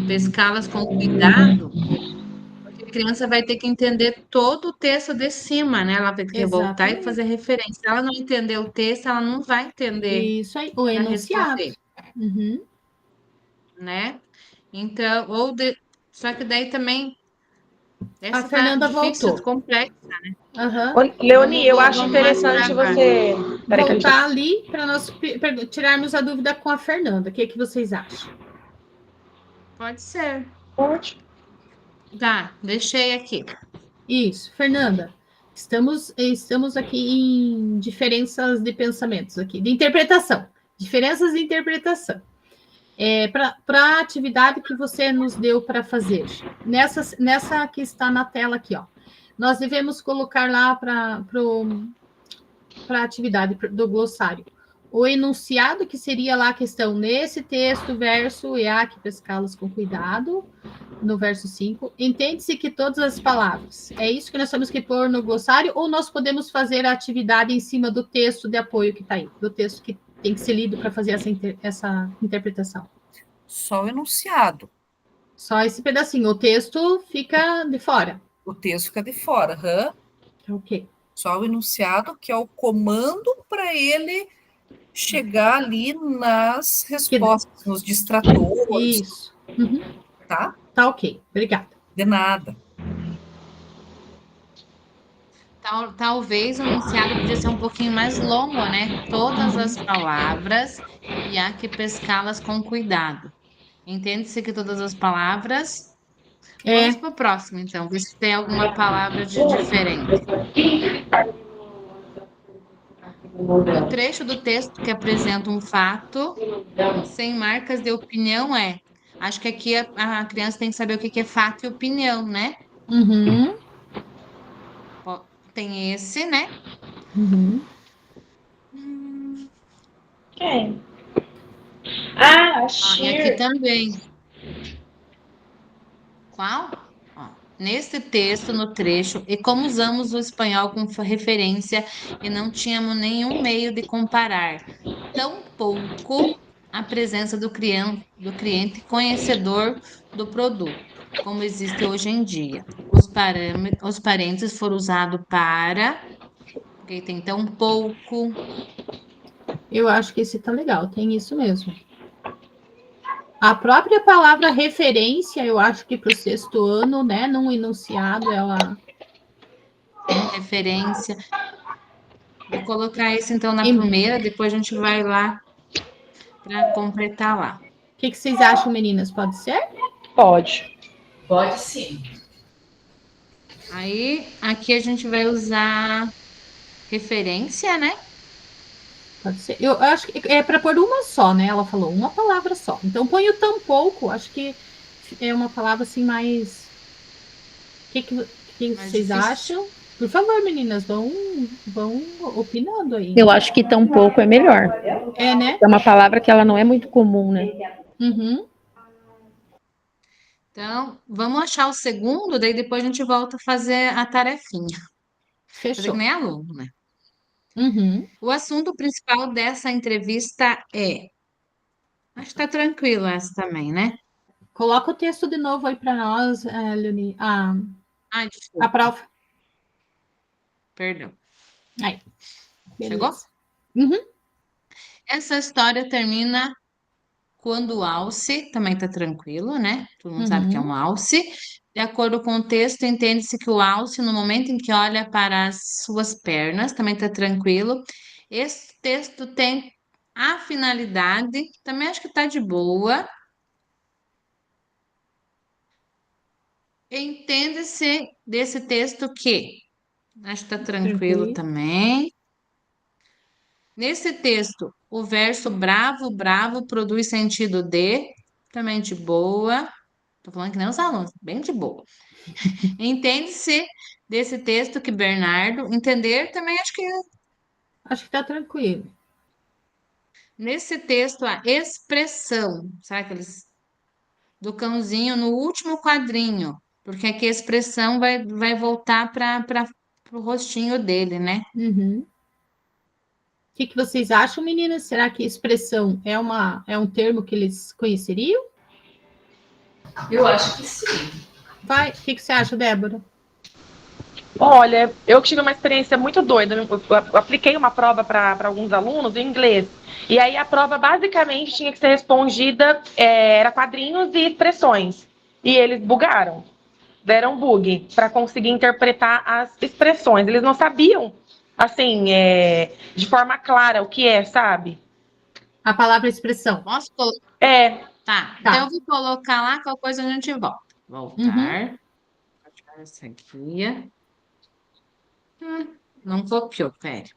pescá-las com cuidado, porque a criança vai ter que entender todo o texto de cima, né? Ela vai ter que voltar e fazer referência. Se ela não entender o texto, ela não vai entender. Isso aí, o enunciado. Uhum. Né? Então, só que daí também essa a Fernanda difícil, voltou. Complexa, né? Uhum. Leoni, eu acho interessante você voltar ali para nós tirarmos a dúvida com a Fernanda. O que vocês acham? Pode ser. Pode. Tá, deixei aqui. Isso, Fernanda. Estamos aqui em diferenças de pensamentos aqui, de interpretação. Diferenças de interpretação. Para a atividade que você nos deu para fazer. Nessa que está na tela aqui, ó. Nós devemos colocar lá para a atividade do glossário o enunciado, que seria lá a questão nesse texto, verso, e há que pescá-los com cuidado, no verso 5. Entende-se que todas as palavras. É isso que nós temos que pôr no glossário, ou nós podemos fazer a atividade em cima do texto de apoio que está aí, do texto que tem que ser lido para fazer essa interpretação? Só o enunciado. Só esse pedacinho. O texto fica de fora. O texto fica de fora. Ok. Só o enunciado, que é o comando para ele chegar ali nas respostas, nos distratores. Isso. Uhum. Tá? Tá ok. Obrigada. De nada. Talvez o enunciado podia ser um pouquinho mais longo, né? Todas as palavras e há que pescá-las com cuidado. Entende-se que todas as palavras. Vamos para o próximo, então, ver se tem alguma palavra de diferente. No trecho do texto que apresenta um fato sem marcas de opinião acho que aqui a criança tem que saber o que que é fato e opinião, né? Uhum, Tem esse, né? uhum. Quem? Ah, a E aqui Shir. também. Qual? Ó, nesse texto, no trecho, e como usamos o espanhol como referência e não tínhamos nenhum meio de comparar, tampouco a presença do cliente conhecedor do produto, como existe hoje em dia. Os parênteses foram usados para, porque tem tão pouco. Eu acho que esse tá legal, tem isso mesmo. A própria palavra referência, eu acho que para o sexto ano, né, num enunciado, ela. Referência. Vou colocar esse então na E o primeira, depois a gente vai lá para completar lá. que vocês acham, meninas? Pode ser? Pode. Pode sim. Aí, aqui a gente vai usar referência, né? Pode ser. Eu acho que é para pôr uma só, né? Ela falou uma palavra só. Então põe o tampouco, acho que é uma palavra assim mais. O que Mais vocês difícil. acham? Por favor, meninas, vão opinando aí. Eu acho que tão pouco é melhor. É, né? É uma palavra que ela não é muito comum, né? Uhum, Então, vamos achar o segundo, daí depois a gente volta a fazer a tarefinha. Fazer que fechou. nem aluno, né? Uhum. O assunto principal dessa entrevista é. Acho que tá tranquilo essa também, né? Coloca o texto de novo aí para nós, Leonie. Ai, A desculpa, prova. perdão. Aí, Chegou? beleza. Uhum, Essa história termina quando o alce, também está tranquilo, né? Todo mundo sabe que é uhum. um alce. De acordo com o texto, entende-se que o alce, no momento em que olha para as suas pernas, também está tranquilo. Esse texto tem a finalidade, também acho que está de boa. Entende-se desse texto que, acho que está tranquilo Tranquilo. também. Nesse texto, o verso bravo, bravo produz sentido de, também de boa. Tô falando que nem os alunos, bem de boa. Entende-se desse texto que Bernardo, entender também acho que Acho que tá tranquilo. nesse texto a expressão, sabe aqueles do cãozinho no último quadrinho, porque aqui a expressão vai voltar para o rostinho dele, né? Uhum. O que vocês acham, meninas? Será que expressão é um termo que eles conheceriam? Eu acho que sim. Vai. O que você acha, Débora? Olha, eu tive uma experiência muito doida. Eu apliquei uma prova para alguns alunos em inglês. E aí a prova basicamente tinha que ser respondida, era quadrinhos e expressões. E eles bugaram, deram bug para conseguir interpretar as expressões. Eles não sabiam, assim, de forma clara o que é, sabe? A palavra expressão. Posso colocar? É, Tá, então eu Tá. vou colocar lá, qualquer coisa a gente volta. Uhum. Voltar. Vou tirar essa aqui. Não copiou, pera.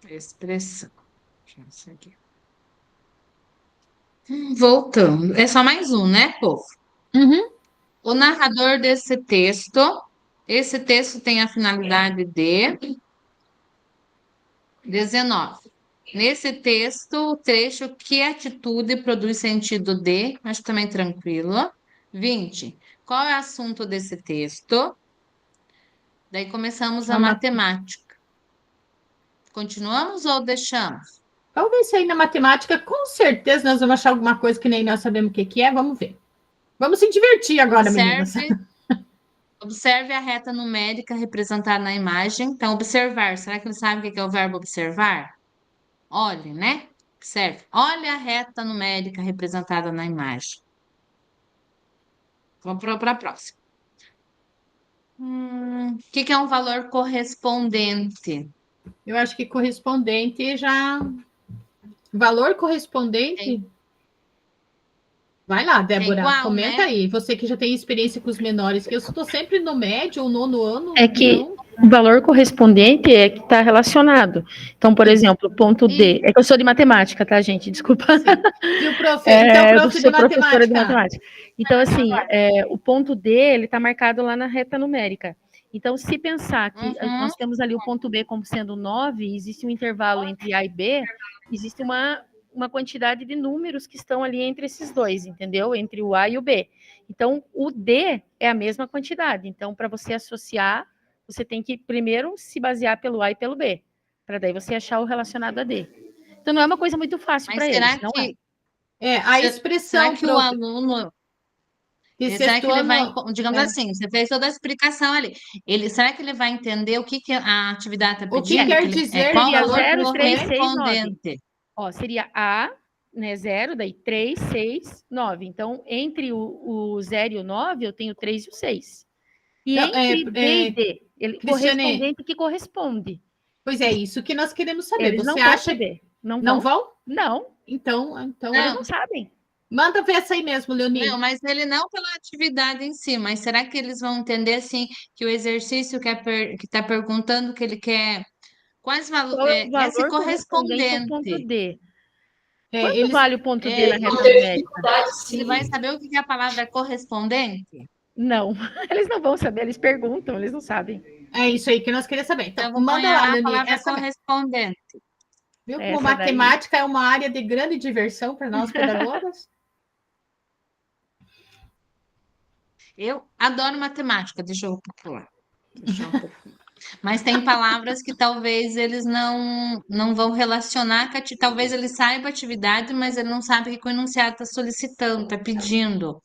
Expressão. Deixa eu ver isso aqui. Voltando. É só mais um, né, povo? Uhum. O narrador desse texto, esse texto tem a finalidade de 19. Nesse texto, o trecho que atitude produz sentido de, mas também tranquilo. 20. Qual é o assunto desse texto? Daí começamos a matemática. Continuamos ou deixamos? Vamos ver se aí na matemática, com certeza nós vamos achar alguma coisa que nem nós sabemos o que é. Vamos ver. Vamos se divertir agora, meninas. Observe a reta numérica representada na imagem. Então, observar. Será que ele sabe o que é o verbo observar? Olhe, né? Observe. Olhe a reta numérica representada na imagem. Vamos para a próxima. O que é um valor correspondente? Eu acho que correspondente Valor correspondente. Vai lá, Débora, igual, comenta né? aí. Você que já tem experiência com os menores, que eu estou sempre no médio ou nono ano. É que então- o valor correspondente é que está relacionado. Então, por exemplo, ponto D. É que eu sou de matemática, tá, gente? Desculpa. E o prof, então, Eu prof de sou professora de matemática. matemática. Então, assim, o ponto D, ele está marcado lá na reta numérica. Então, se pensar que nós temos ali o ponto B como sendo 9, existe um intervalo entre A e B, existe uma quantidade de números que estão ali entre esses dois, entendeu? Entre o A e o B. Então, o D é a mesma quantidade. Então, para você associar, você tem que primeiro se basear pelo A e pelo B, para daí você achar o relacionado a D. Então, não é uma coisa muito fácil para eles, não é? A expressão... Será que o aluno... Será que ele vai, digamos assim, você fez toda a explicação ali. Será que ele vai entender o que a atividade está pedindo? O que quer dizer qual seria valor 0, 3, 6, 9. correspondente? Ó, seria A, né, 0, daí 3, 6, 9. Então, entre o 0 e o 9, eu tenho 3 e o 6. E Então, entre B e D, ele correspondente que corresponde. Pois é, isso que nós queremos saber. Eles Você não acha vão saber. Não vão? Não. Então eles não sabem. Manda ver essa aí mesmo, Leonie. Não, mas ele não pela atividade em si, mas será que eles vão entender assim que o exercício que está perguntando que ele quer quais valores esse correspondente ao ponto correspondente? D? Quanto vale o ponto D na reta numérica? Ele vai saber o que é a palavra correspondente? Não, eles não vão saber, eles perguntam, eles não sabem. É isso aí que nós queremos saber. Então, manda lá, Leonie, a palavra correspondente. Viu como matemática é uma área de grande diversão para nós pedagogas? Eu adoro matemática, deixa eu pular. Mas tem palavras que talvez eles não vão relacionar, talvez ele saiba a atividade, mas ele não sabe o que o enunciado está solicitando, está pedindo.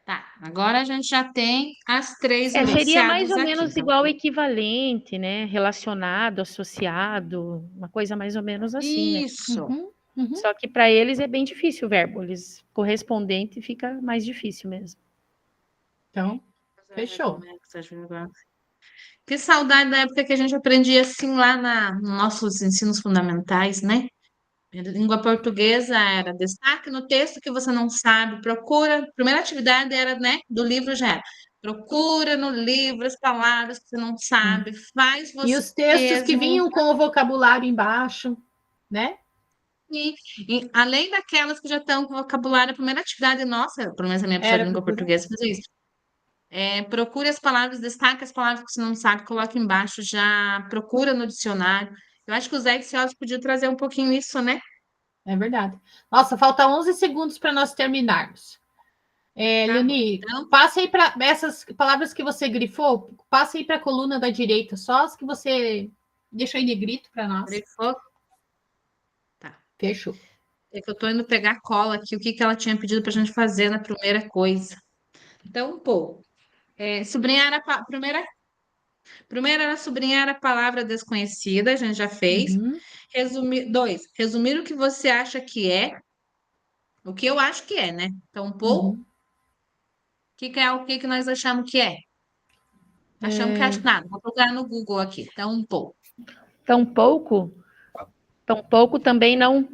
Tá, agora a gente já tem as três Seria mais ou aqui, menos tá? igual equivalente, né? Relacionado, associado, uma coisa mais ou menos assim, Isso. Né? Só que para eles é bem difícil o verbo, eles correspondente fica mais difícil mesmo. Então, fechou. Que saudade da época que a gente aprendia assim lá nos nossos ensinos fundamentais, né? A língua portuguesa era destaque no texto que você não sabe, procura. A primeira atividade era, né, do livro já era. Procura no livro as palavras que você não sabe, faz você E os textos mesmo. que vinham com o vocabulário embaixo, né? E além daquelas que já estão com vocabulário, a primeira atividade nossa, pelo menos a minha professora de língua portuguesa fez isso. Procure as palavras, destaque as palavras que você não sabe, coloque embaixo, já procura no dicionário. Eu acho que os Excelos podiam trazer um pouquinho isso, né? É verdade. Nossa, falta 11 segundos para nós terminarmos. Leonie, passa aí para essas palavras que você grifou, passa aí para a coluna da direita, só as que você deixou em negrito para nós. Grifou? Tá. Fechou. É que eu tô indo pegar cola aqui, o que ela tinha pedido para a gente fazer na primeira coisa. Então, sublinhar a primeira era sublinhar a palavra desconhecida, a gente já fez. Resumir o que você acha que é, o que eu acho que é, né? Então, o que nós achamos que é? Achamos que acho nada. Vou procurar no Google aqui. Tão pouco. Tão pouco? Tão pouco também não.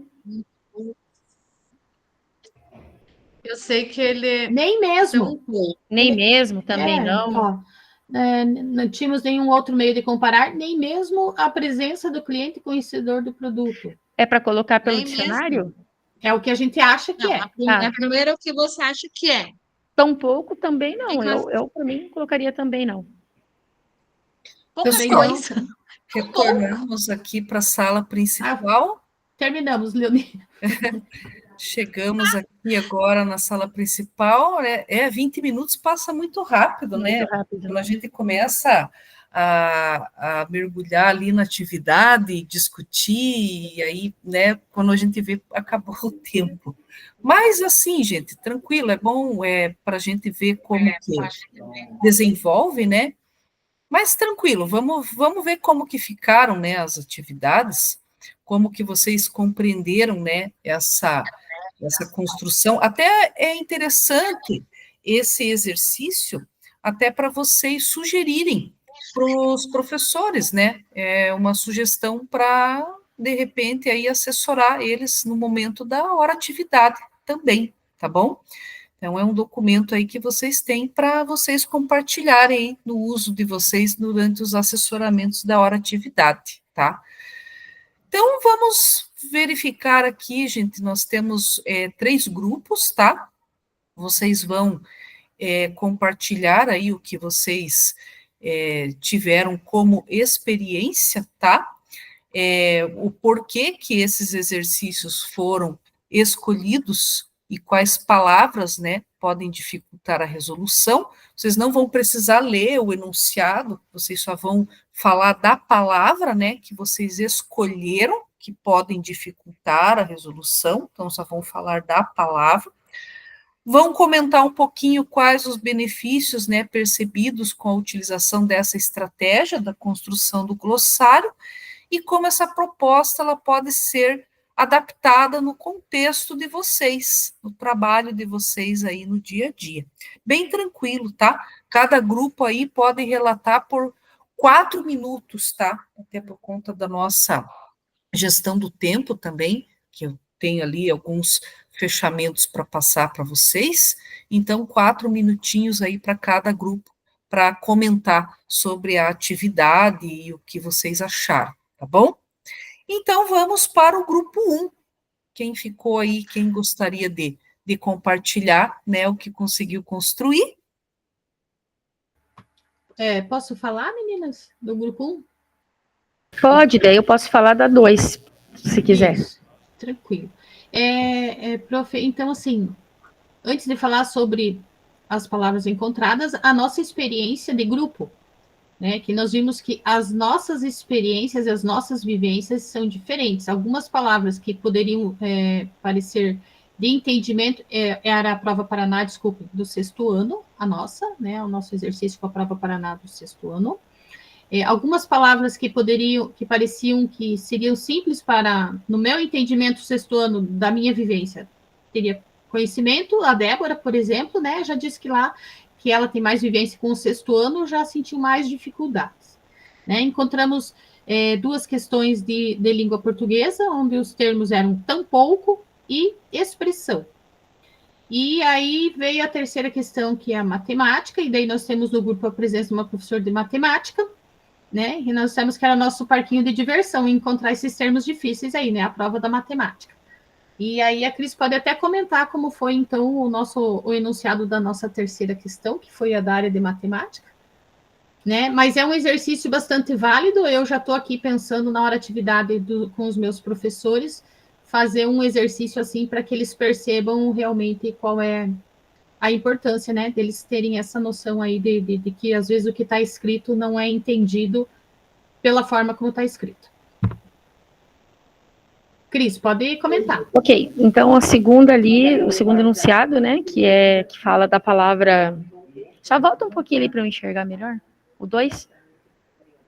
Eu sei que ele... Nem mesmo. Nem mesmo, também não. Ó, não tínhamos nenhum outro meio de comparar, nem mesmo a presença do cliente conhecedor do produto. É para colocar pelo Nem dicionário? mesmo. É o que a gente acha que é. A primeira é o que você acha que é. Tão pouco também não. Eu para mim, colocaria também não. Pouca coisa. Retornamos aqui para a sala principal. Terminamos, Leonie. Chegamos aqui agora na sala principal. 20 minutos passa muito rápido, né? Muito rápido. Quando a gente começa a mergulhar ali na atividade, discutir, e aí, né, quando a gente vê, acabou o tempo. Mas, assim, gente, tranquilo, é bom para a gente ver como que desenvolve, né? Mas tranquilo, vamos ver como que ficaram, né, as atividades, como que vocês compreenderam, né, essa construção. Até é interessante esse exercício, até para vocês sugerirem para os professores, né? É uma sugestão para de repente, aí assessorar eles no momento da hora atividade também, tá bom? Então, é um documento aí que vocês têm para vocês compartilharem aí no uso de vocês durante os assessoramentos da hora atividade, tá? Então, vamos verificar aqui, gente, nós temos 3 grupos, tá? Vocês vão compartilhar aí o que vocês tiveram como experiência, tá? O porquê que esses exercícios foram escolhidos e quais palavras, né, podem dificultar a resolução. Vocês não vão precisar ler o enunciado, vocês só vão falar da palavra, né, que vocês escolheram, que podem dificultar a resolução, então só vão falar da palavra. Vão comentar um pouquinho quais os benefícios, né, percebidos com a utilização dessa estratégia da construção do glossário, e como essa proposta ela pode ser adaptada no contexto de vocês, no trabalho de vocês aí no dia a dia. Bem tranquilo, tá? Cada grupo aí pode relatar por 4 minutos, tá? Até por conta da nossa gestão do tempo também, que eu tenho ali alguns fechamentos para passar para vocês. Então, 4 minutinhos aí para cada grupo, para comentar sobre a atividade e o que vocês acharam, tá bom? Então, vamos para o grupo 1. Quem ficou aí, quem gostaria de compartilhar, né, o que conseguiu construir? Posso falar, meninas, do grupo 1? Pode, daí eu posso falar da 2, se quiser. Isso, tranquilo. Prof, então, assim, antes de falar sobre as palavras encontradas, a nossa experiência de grupo, né, que nós vimos que as nossas experiências e as nossas vivências são diferentes. Algumas palavras que poderiam parecer de entendimento, era a prova Paraná, desculpe, do 6º ano, a nossa, né, o nosso exercício com a prova Paraná do 6º ano. Algumas palavras que pareciam que seriam simples para, no meu entendimento, 6º ano da minha vivência, teria conhecimento. A Débora, por exemplo, né, já disse que lá que ela tem mais vivência com o 6º ano, já sentiu mais dificuldades, né? Encontramos 2 questões de língua portuguesa, onde os termos eram tão pouco e expressão. E aí veio a terceira questão, que é a matemática, e daí nós temos no grupo a presença de uma professora de matemática, né? E nós temos que era nosso parquinho de diversão, encontrar esses termos difíceis aí, né? A prova da matemática. E aí a Cris pode até comentar como foi, então, o enunciado da nossa terceira questão, que foi a da área de matemática, né? Mas é um exercício bastante válido. Eu já estou aqui pensando na hora atividade com os meus professores, fazer um exercício assim para que eles percebam realmente qual é a importância, né, deles terem essa noção aí de que às vezes o que está escrito não é entendido pela forma como está escrito. Cris, pode comentar. Ok, então a segunda ali, o segundo enunciado, né, que fala da palavra... Só volta um pouquinho ali para eu enxergar melhor. O 2,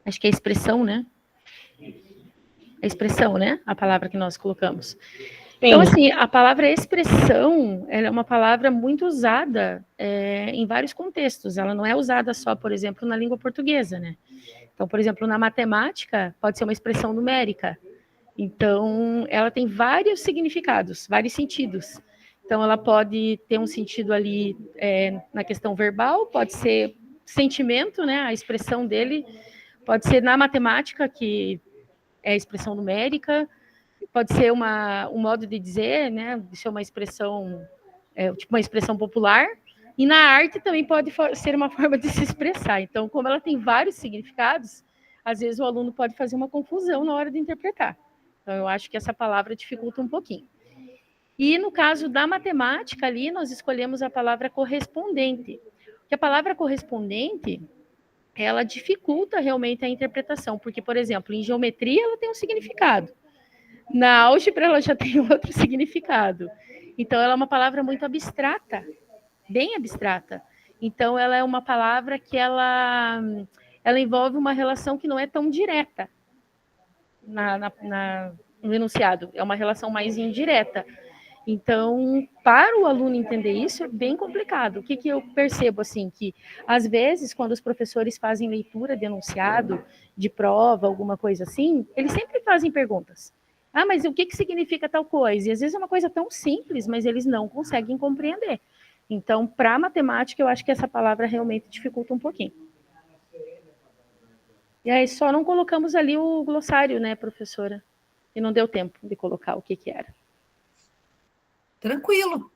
acho que é expressão, né? É expressão, né? A palavra que nós colocamos. Sim. Então, assim, a palavra expressão, ela é uma palavra muito usada em vários contextos. Ela não é usada só, por exemplo, na língua portuguesa, né? Então, por exemplo, na matemática, pode ser uma expressão numérica. Então, ela tem vários significados, vários sentidos. Então, ela pode ter um sentido ali na questão verbal, pode ser sentimento, né? A expressão dele pode ser na matemática, que é a expressão numérica, pode ser um modo de dizer, né? De ser uma expressão, tipo uma expressão popular. E na arte também pode ser uma forma de se expressar. Então, como ela tem vários significados, às vezes o aluno pode fazer uma confusão na hora de interpretar. Então, eu acho que essa palavra dificulta um pouquinho. E no caso da matemática ali, nós escolhemos a palavra correspondente. Porque a palavra correspondente, ela dificulta realmente a interpretação. Porque, por exemplo, em geometria ela tem um significado. Na álgebra ela já tem outro significado. Então, ela é uma palavra muito abstrata, bem abstrata. Então, ela é uma palavra que ela envolve uma relação que não é tão direta no enunciado. É uma relação mais indireta. Então, para o aluno entender isso, é bem complicado. O que eu percebo, assim, que às vezes, quando os professores fazem leitura de enunciado, de prova, alguma coisa assim, eles sempre fazem perguntas. Ah, mas o que significa tal coisa? E às vezes é uma coisa tão simples, mas eles não conseguem compreender. Então, para a matemática, eu acho que essa palavra realmente dificulta um pouquinho. E aí só não colocamos ali o glossário, né, professora? E não deu tempo de colocar o que era. Tranquilo.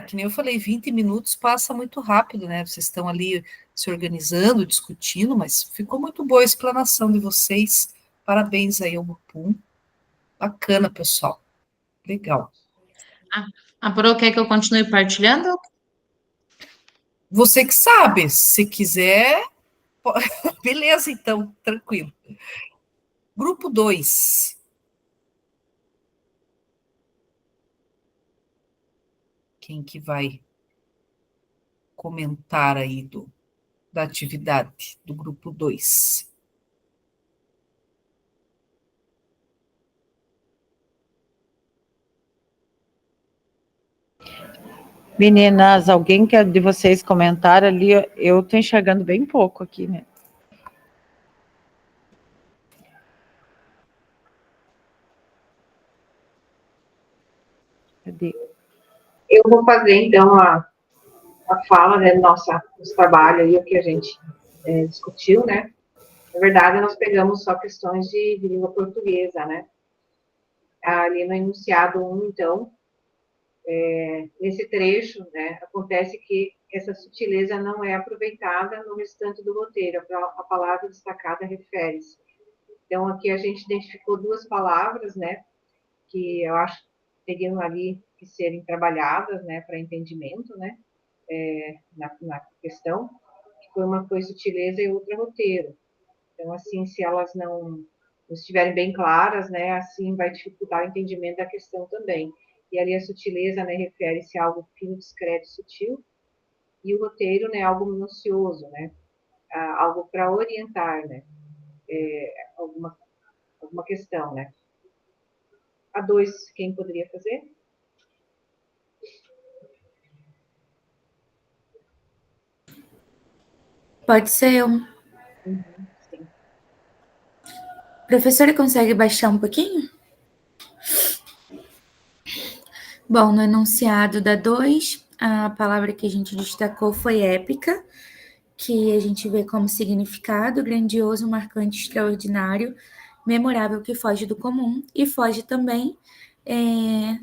Que nem eu falei, 20 minutos passa muito rápido, né? Vocês estão ali se organizando, discutindo, mas ficou muito boa a explanação de vocês. Parabéns aí ao Mupum. Bacana, pessoal. Legal. A Pro quer que eu continue partilhando? Você que sabe, se quiser, beleza, então, tranquilo. Grupo 2. Quem que vai comentar aí da atividade do grupo 2? Meninas, alguém quer de vocês comentar ali? Eu estou enxergando bem pouco aqui, né? Cadê? Eu vou fazer, então, a fala, né, do nosso trabalho aí, o que a gente discutiu, né? Na verdade, nós pegamos só questões de língua portuguesa, né? Ali no enunciado 1, então, nesse trecho, né, acontece que essa sutileza não é aproveitada no restante do roteiro, a palavra destacada refere-se. Então, aqui a gente identificou duas palavras, né, que eu acho que teriam ali que serem trabalhadas, né, para entendimento, né, na questão, que foi uma foi sutileza e outra roteiro. Então, assim, se elas não estiverem bem claras, né, assim vai dificultar o entendimento da questão também. E ali a sutileza, né, refere-se a algo fino, discreto e sutil, e o roteiro, né, algo minucioso, né, algo para orientar, né, alguma questão, né. A 2, quem poderia fazer? Pode ser eu. Sim. Professora, consegue baixar um pouquinho? Bom, no enunciado da 2, a palavra que a gente destacou foi épica, que a gente vê como significado grandioso, marcante, extraordinário, memorável, que foge do comum e foge também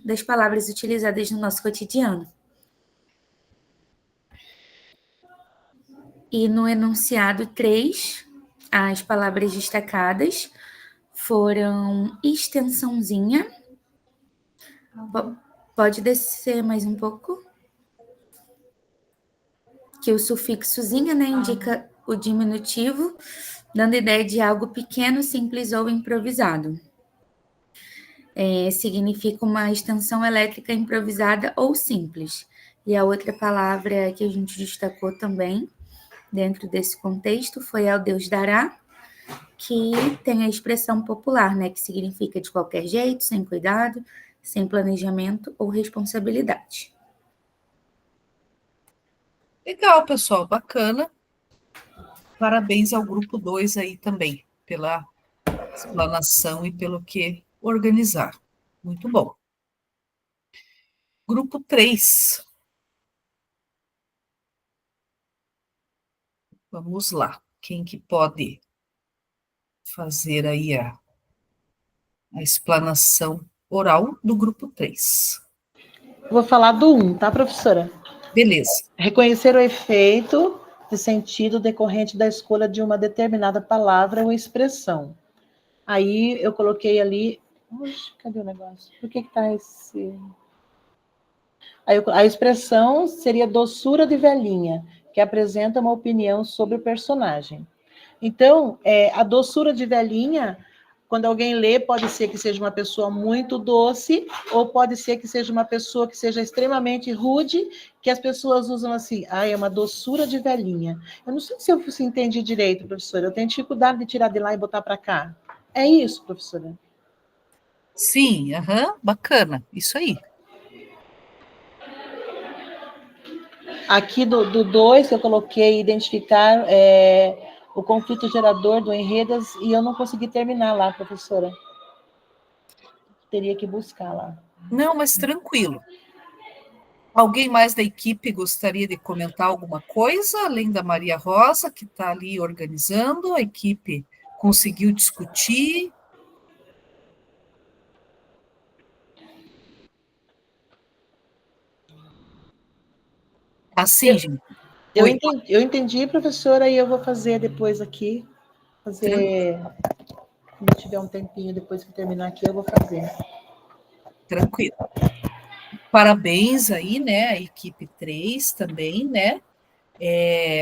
das palavras utilizadas no nosso cotidiano. E no enunciado 3, as palavras destacadas foram extensãozinha. Pode descer mais um pouco? Que o sufixozinha, né, indica o diminutivo, dando ideia de algo pequeno, simples ou improvisado. Significa uma extensão elétrica improvisada ou simples. E a outra palavra que a gente destacou também, dentro desse contexto, foi ao Deus dará, que tem a expressão popular, né, que significa de qualquer jeito, sem cuidado, sem planejamento ou responsabilidade. Legal, pessoal, bacana. Parabéns ao grupo 2 aí também, pela explanação e pelo que organizar. Muito bom. Grupo 3. Vamos lá. Quem que pode fazer aí a explanação oral do grupo 3? Vou falar do 1, tá, professora? Beleza. Reconhecer o efeito de sentido decorrente da escolha de uma determinada palavra ou expressão. Aí eu coloquei ali... Oxe, cadê o negócio? Por que está esse... Aí, a expressão seria doçura de velhinha, que apresenta uma opinião sobre o personagem. Então, a doçura de velhinha, quando alguém lê, pode ser que seja uma pessoa muito doce, ou pode ser que seja uma pessoa que seja extremamente rude, que as pessoas usam assim, é uma doçura de velhinha. Eu não sei se eu entendi direito, professora, eu tenho dificuldade de tirar de lá e botar para cá. É isso, professora? Sim, bacana, isso aí. Aqui do 2, que eu coloquei identificar o conflito gerador do Enredas, e eu não consegui terminar lá, professora. Teria que buscar lá. Não, mas tranquilo. Alguém mais da equipe gostaria de comentar alguma coisa, além da Maria Rosa, que está ali organizando? A equipe conseguiu discutir? Assim, gente. Eu entendi, professora, e eu vou fazer depois aqui. Quando tiver um tempinho, depois que terminar aqui, eu vou fazer. Tranquilo. Parabéns aí, né, a equipe 3 também, né?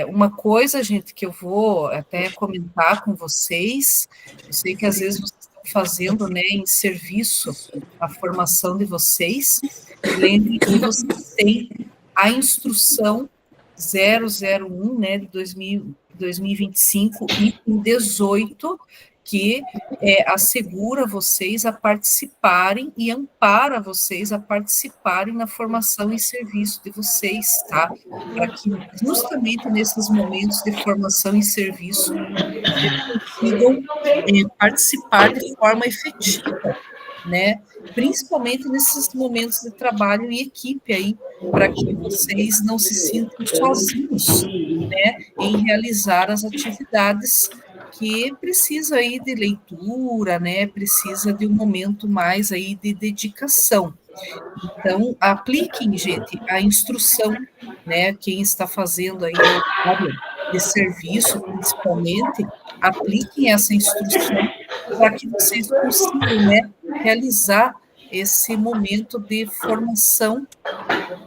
Uma coisa, gente, que eu vou até comentar com vocês, eu sei que às vezes vocês estão fazendo, né, em serviço a formação de vocês, lembrem que vocês têm a instrução 001, né, de 2025, item 18, que assegura vocês a participarem e ampara vocês a participarem na formação e serviço de vocês, tá? Para que justamente nesses momentos de formação e serviço consigam participar de forma efetiva, né? Principalmente nesses momentos de trabalho em equipe aí, para que vocês não se sintam sozinhos, né, em realizar as atividades que precisa aí de leitura, né, precisa de um momento mais aí de dedicação. Então, apliquem, gente, a instrução, né, quem está fazendo aí a área de serviço, principalmente, apliquem essa instrução para que vocês consigam, né, realizar esse momento de formação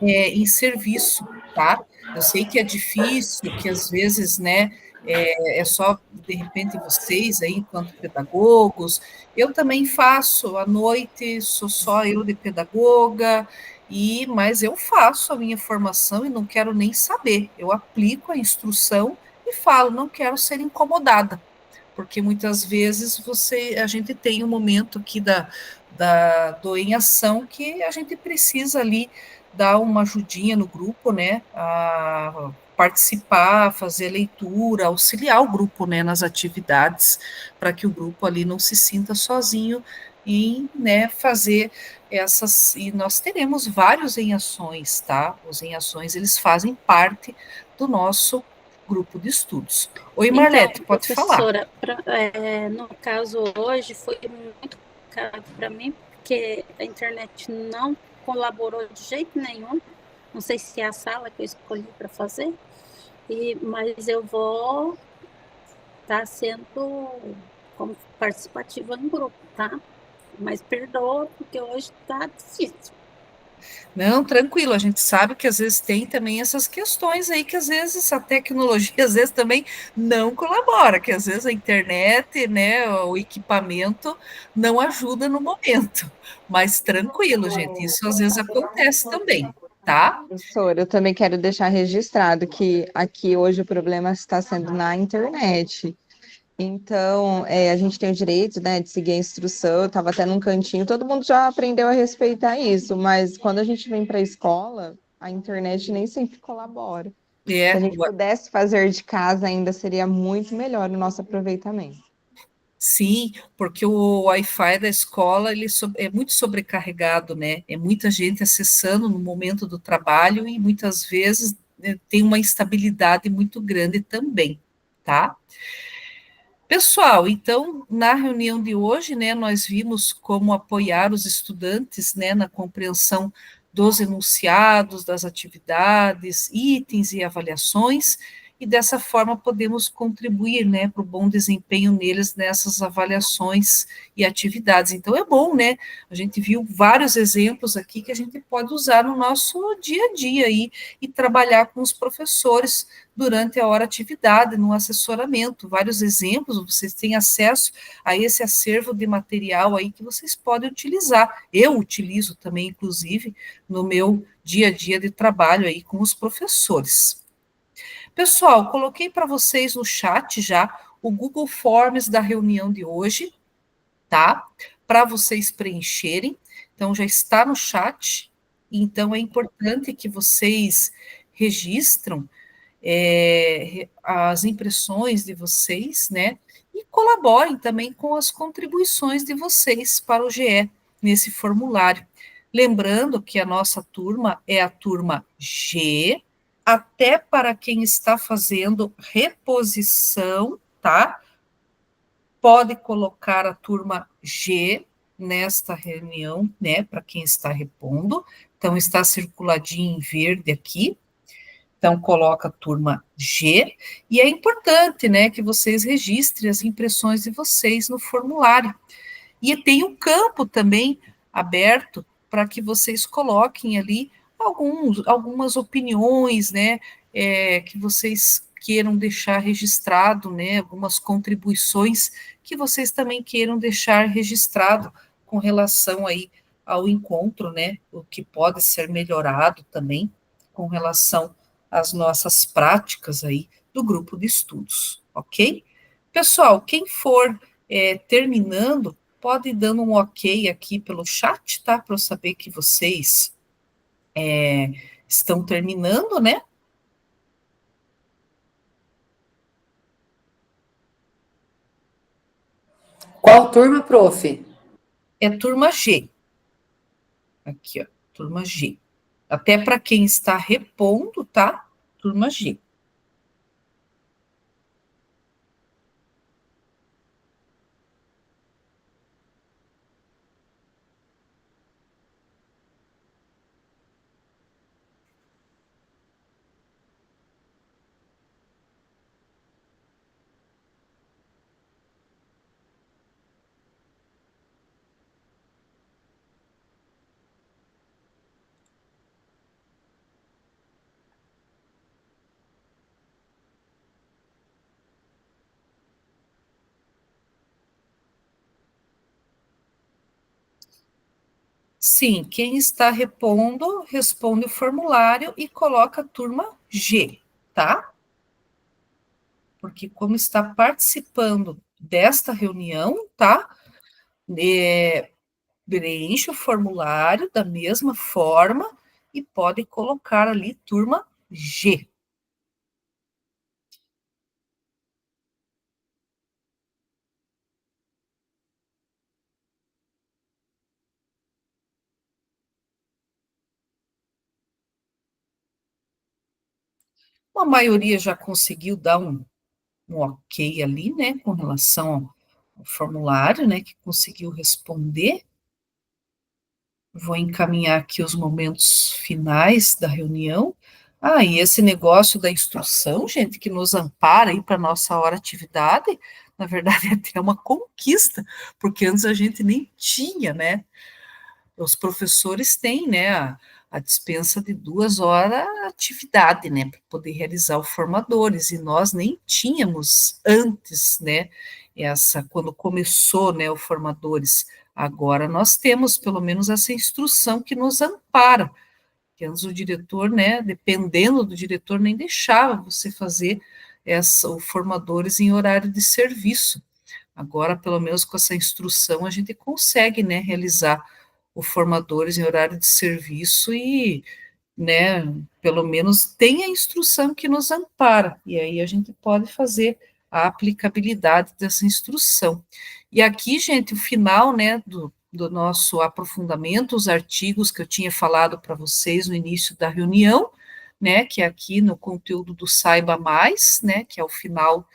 em serviço, tá? Eu sei que é difícil, que às vezes, né, é só, de repente, vocês aí, enquanto pedagogos, eu também faço, à noite, sou só eu de pedagoga, mas eu faço a minha formação e não quero nem saber, eu aplico a instrução e falo, não quero ser incomodada, porque muitas vezes a gente tem um momento aqui do em ação que a gente precisa ali dar uma ajudinha no grupo, né, a participar, fazer leitura, auxiliar o grupo, né, nas atividades, para que o grupo ali não se sinta sozinho em, né, fazer essas, e nós teremos vários em ações, tá? Os em ações, eles fazem parte do nosso grupo de estudos. Oi, Marlete, então, pode falar. No caso hoje foi muito complicado para mim, porque a internet não colaborou de jeito nenhum. Não sei se é a sala que eu escolhi para fazer, mas eu vou estar sendo como participativa no grupo, tá? Mas perdoa, porque hoje está difícil. Não, tranquilo, a gente sabe que às vezes tem também essas questões aí, que às vezes a tecnologia, às vezes também não colabora, que às vezes a internet, né, o equipamento não ajuda no momento, mas tranquilo, gente, isso às vezes acontece também, tá? Professora, eu também quero deixar registrado que aqui hoje o problema está sendo na internet. Então, a gente tem o direito, né, de seguir a instrução, eu estava até num cantinho, todo mundo já aprendeu a respeitar isso, mas quando a gente vem para a escola, a internet nem sempre colabora. Se a gente pudesse fazer de casa, ainda seria muito melhor o nosso aproveitamento. Sim, porque o Wi-Fi da escola ele é muito sobrecarregado, né? É muita gente acessando no momento do trabalho e muitas vezes tem uma instabilidade muito grande também, tá? Pessoal, então, na reunião de hoje, né, nós vimos como apoiar os estudantes, né, na compreensão dos enunciados, das atividades, itens e avaliações, e dessa forma podemos contribuir, né, para o bom desempenho neles nessas avaliações e atividades. Então, é bom, né, a gente viu vários exemplos aqui que a gente pode usar no nosso dia a dia aí, e trabalhar com os professores durante a hora atividade, no assessoramento, vários exemplos, vocês têm acesso a esse acervo de material aí que vocês podem utilizar. Eu utilizo também, inclusive, no meu dia a dia de trabalho aí com os professores. Pessoal, coloquei para vocês no chat já o Google Forms da reunião de hoje, tá? Para vocês preencherem. Então, já está no chat. Então, é importante que vocês registram as impressões de vocês, né? E colaborem também com as contribuições de vocês para o GE nesse formulário. Lembrando que a nossa turma é a turma G, até para quem está fazendo reposição, tá? Pode colocar a turma G nesta reunião, né? Para quem está repondo. Então, está circuladinho em verde aqui. Então, coloca a turma G, e é importante, né, que vocês registrem as impressões de vocês no formulário. E tem um campo também aberto para que vocês coloquem ali algumas opiniões, né, que vocês queiram deixar registrado, né, algumas contribuições que vocês também queiram deixar registrado com relação aí ao encontro, né, o que pode ser melhorado também com relação às nossas práticas aí do grupo de estudos, ok? Pessoal, quem for terminando, pode ir dando um ok aqui pelo chat, tá? Para eu saber que vocês estão terminando, né? Qual turma, prof? É turma G. Aqui, ó, turma G. Até para quem está repondo, tá? Turma G. Sim, quem está repondo, responde o formulário e coloca a turma G, tá? Porque como está participando desta reunião, tá? Preenche o formulário da mesma forma e pode colocar ali turma G. A maioria já conseguiu dar um ok ali, né, com relação ao formulário, né, que conseguiu responder. Vou encaminhar aqui os momentos finais da reunião. E esse negócio da instrução, gente, que nos ampara aí para nossa hora atividade, na verdade é até uma conquista, porque antes a gente nem tinha, né? Os professores têm, né, a dispensa de 2 horas atividade, né, para poder realizar o formadores, e nós nem tínhamos antes, né, quando começou, né, o formadores. Agora nós temos, pelo menos, essa instrução que nos ampara, que antes o diretor, né, dependendo do diretor, nem deixava você fazer o formadores em horário de serviço. Agora, pelo menos com essa instrução, a gente consegue, né, realizar o formadores em horário de serviço e, né, pelo menos tem a instrução que nos ampara, e aí a gente pode fazer a aplicabilidade dessa instrução. E aqui, gente, o final, né, do nosso aprofundamento, os artigos que eu tinha falado para vocês no início da reunião, né, que é aqui no conteúdo do Saiba Mais, né, que é o final,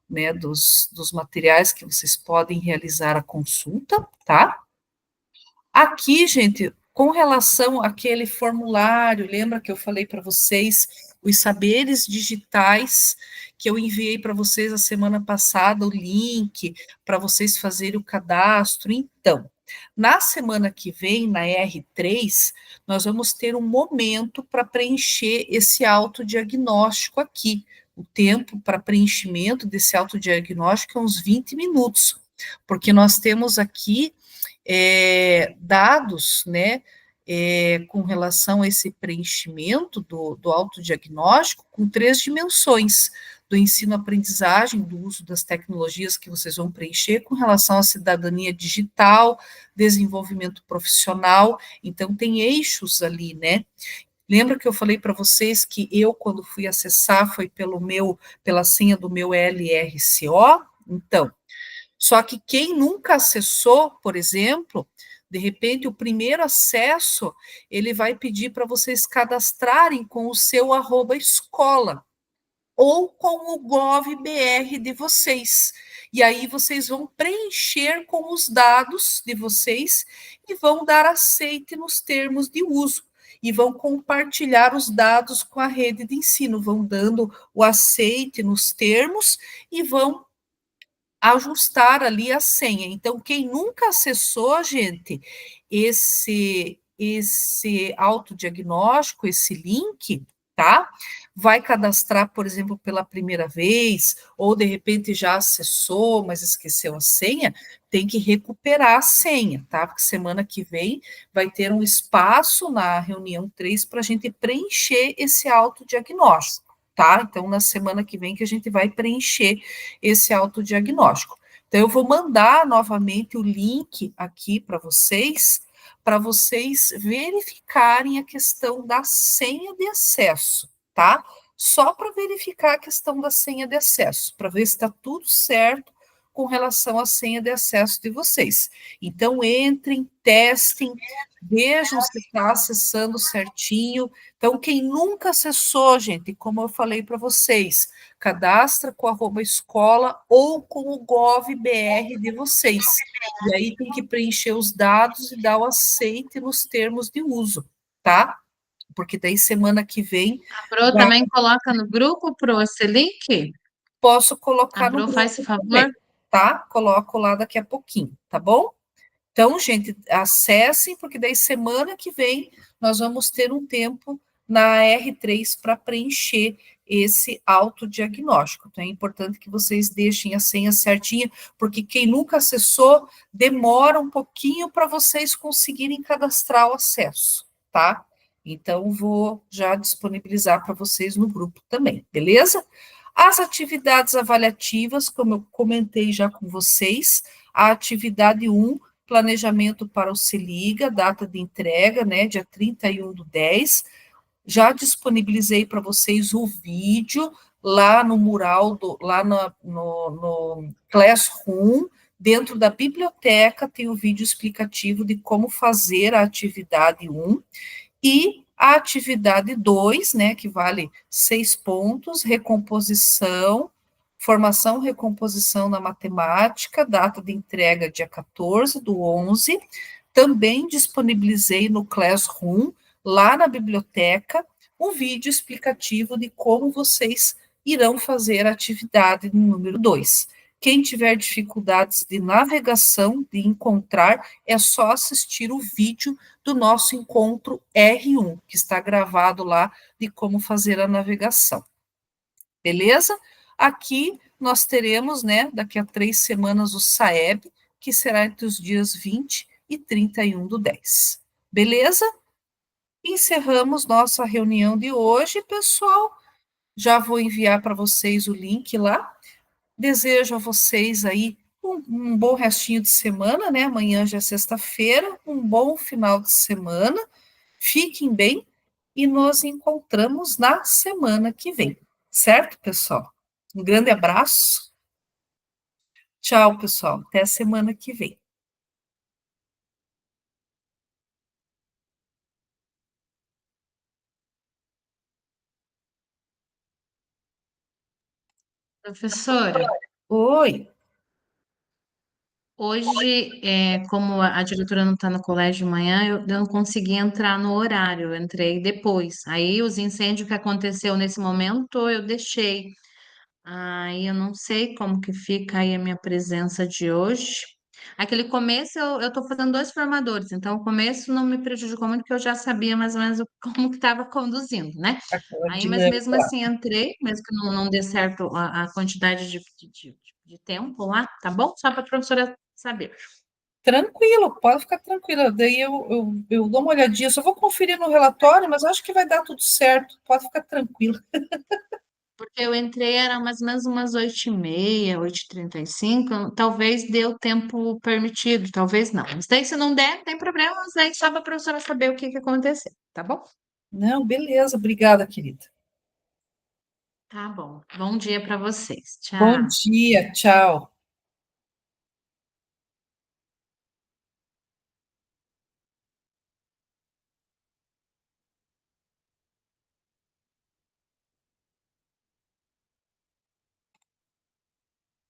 né, dos materiais que vocês podem realizar a consulta, tá? Aqui, gente, com relação àquele formulário, lembra que eu falei para vocês os saberes digitais que eu enviei para vocês a semana passada, o link para vocês fazerem o cadastro? Então, na semana que vem, na R3, nós vamos ter um momento para preencher esse autodiagnóstico aqui. O tempo para preenchimento desse autodiagnóstico é uns 20 minutos, porque nós temos aqui dados, né, com relação a esse preenchimento do autodiagnóstico com 3 dimensões, do ensino-aprendizagem, do uso das tecnologias que vocês vão preencher com relação à cidadania digital, desenvolvimento profissional, então tem eixos ali, né? Lembra que eu falei para vocês que eu, quando fui acessar, foi pela senha do meu LRCO? Então, só que quem nunca acessou, por exemplo, de repente o primeiro acesso, ele vai pedir para vocês cadastrarem com o seu @escola ou com o GovBR de vocês. E aí vocês vão preencher com os dados de vocês e vão dar aceite nos termos de uso. E vão compartilhar os dados com a rede de ensino, vão dando o aceite nos termos e vão ajustar ali a senha. Então, quem nunca acessou, gente, esse autodiagnóstico, esse link, tá? Vai cadastrar, por exemplo, pela primeira vez, ou de repente já acessou, mas esqueceu a senha, tem que recuperar a senha, tá? Porque semana que vem vai ter um espaço na reunião 3 para a gente preencher esse autodiagnóstico. Tá? Então, na semana que vem que a gente vai preencher esse autodiagnóstico. Então, eu vou mandar novamente o link aqui para vocês verificarem a questão da senha de acesso, tá? Só para verificar a questão da senha de acesso, para ver se está tudo certo com relação à senha de acesso de vocês. Então, entrem, testem, vejam se está acessando certinho. Então, quem nunca acessou, gente, como eu falei para vocês, cadastra com a @escola ou com o GovBR de vocês. E aí tem que preencher os dados e dar o aceite nos termos de uso, tá? Porque daí semana que vem... A Pro também coloca no grupo, Pro, esse link? Posso colocar no grupo. Faz esse favor. Também, tá? Coloco lá daqui a pouquinho, tá bom? Então, gente, acessem, porque daí semana que vem nós vamos ter um tempo na R3 para preencher esse autodiagnóstico. Então, é importante que vocês deixem a senha certinha, porque quem nunca acessou, demora um pouquinho para vocês conseguirem cadastrar o acesso, tá? Então, vou já disponibilizar para vocês no grupo também, beleza? As atividades avaliativas, como eu comentei já com vocês, a atividade 1, planejamento para o Se Liga, data de entrega, né, dia 31/10, já disponibilizei para vocês o vídeo lá no mural, lá no Classroom, dentro da biblioteca tem o vídeo explicativo de como fazer a atividade 1, e a atividade 2, né, que vale 6 pontos, recomposição, formação, recomposição na matemática, data de entrega dia 14/11, também disponibilizei no Classroom, lá na biblioteca, um vídeo explicativo de como vocês irão fazer a atividade número 2. Quem tiver dificuldades de navegação, de encontrar, é só assistir o vídeo do nosso encontro R1, que está gravado lá de como fazer a navegação. Beleza? Aqui nós teremos, né, daqui a 3 semanas, o SAEB, que será entre os dias 20 e 31/10. Beleza? Encerramos nossa reunião de hoje, pessoal. Já vou enviar para vocês o link lá. Desejo a vocês aí um bom restinho de semana, né? Amanhã já é sexta-feira, um bom final de semana. Fiquem bem e nos encontramos na semana que vem. Certo, pessoal? Um grande abraço. Tchau, pessoal. Até a semana que vem. Professora, Oi. hoje, como a diretora não está no colégio de manhã, eu não consegui entrar no horário, eu entrei depois. Aí os incêndios que aconteceu nesse momento, eu deixei. Aí eu não sei como que fica aí a minha presença de hoje. Aquele começo eu estou fazendo 2 formadores, então o começo não me prejudicou muito, porque eu já sabia mais ou menos como que estava conduzindo, né? Aí, mas mesmo assim entrei, mesmo que não dê certo a quantidade de tempo lá, tá bom? Só para a professora saber. Tranquilo, pode ficar tranquila. Daí eu dou uma olhadinha, só vou conferir no relatório, mas acho que vai dar tudo certo. Pode ficar tranquila. Porque eu entrei, era mais ou menos umas 8h30, 8h35, talvez dê o tempo permitido, talvez não. Mas daí, se não der, não tem problema, mas aí só para a professora saber o que aconteceu, tá bom? Não, beleza, obrigada, querida. Tá bom. Bom dia para vocês. Tchau. Bom dia, tchau.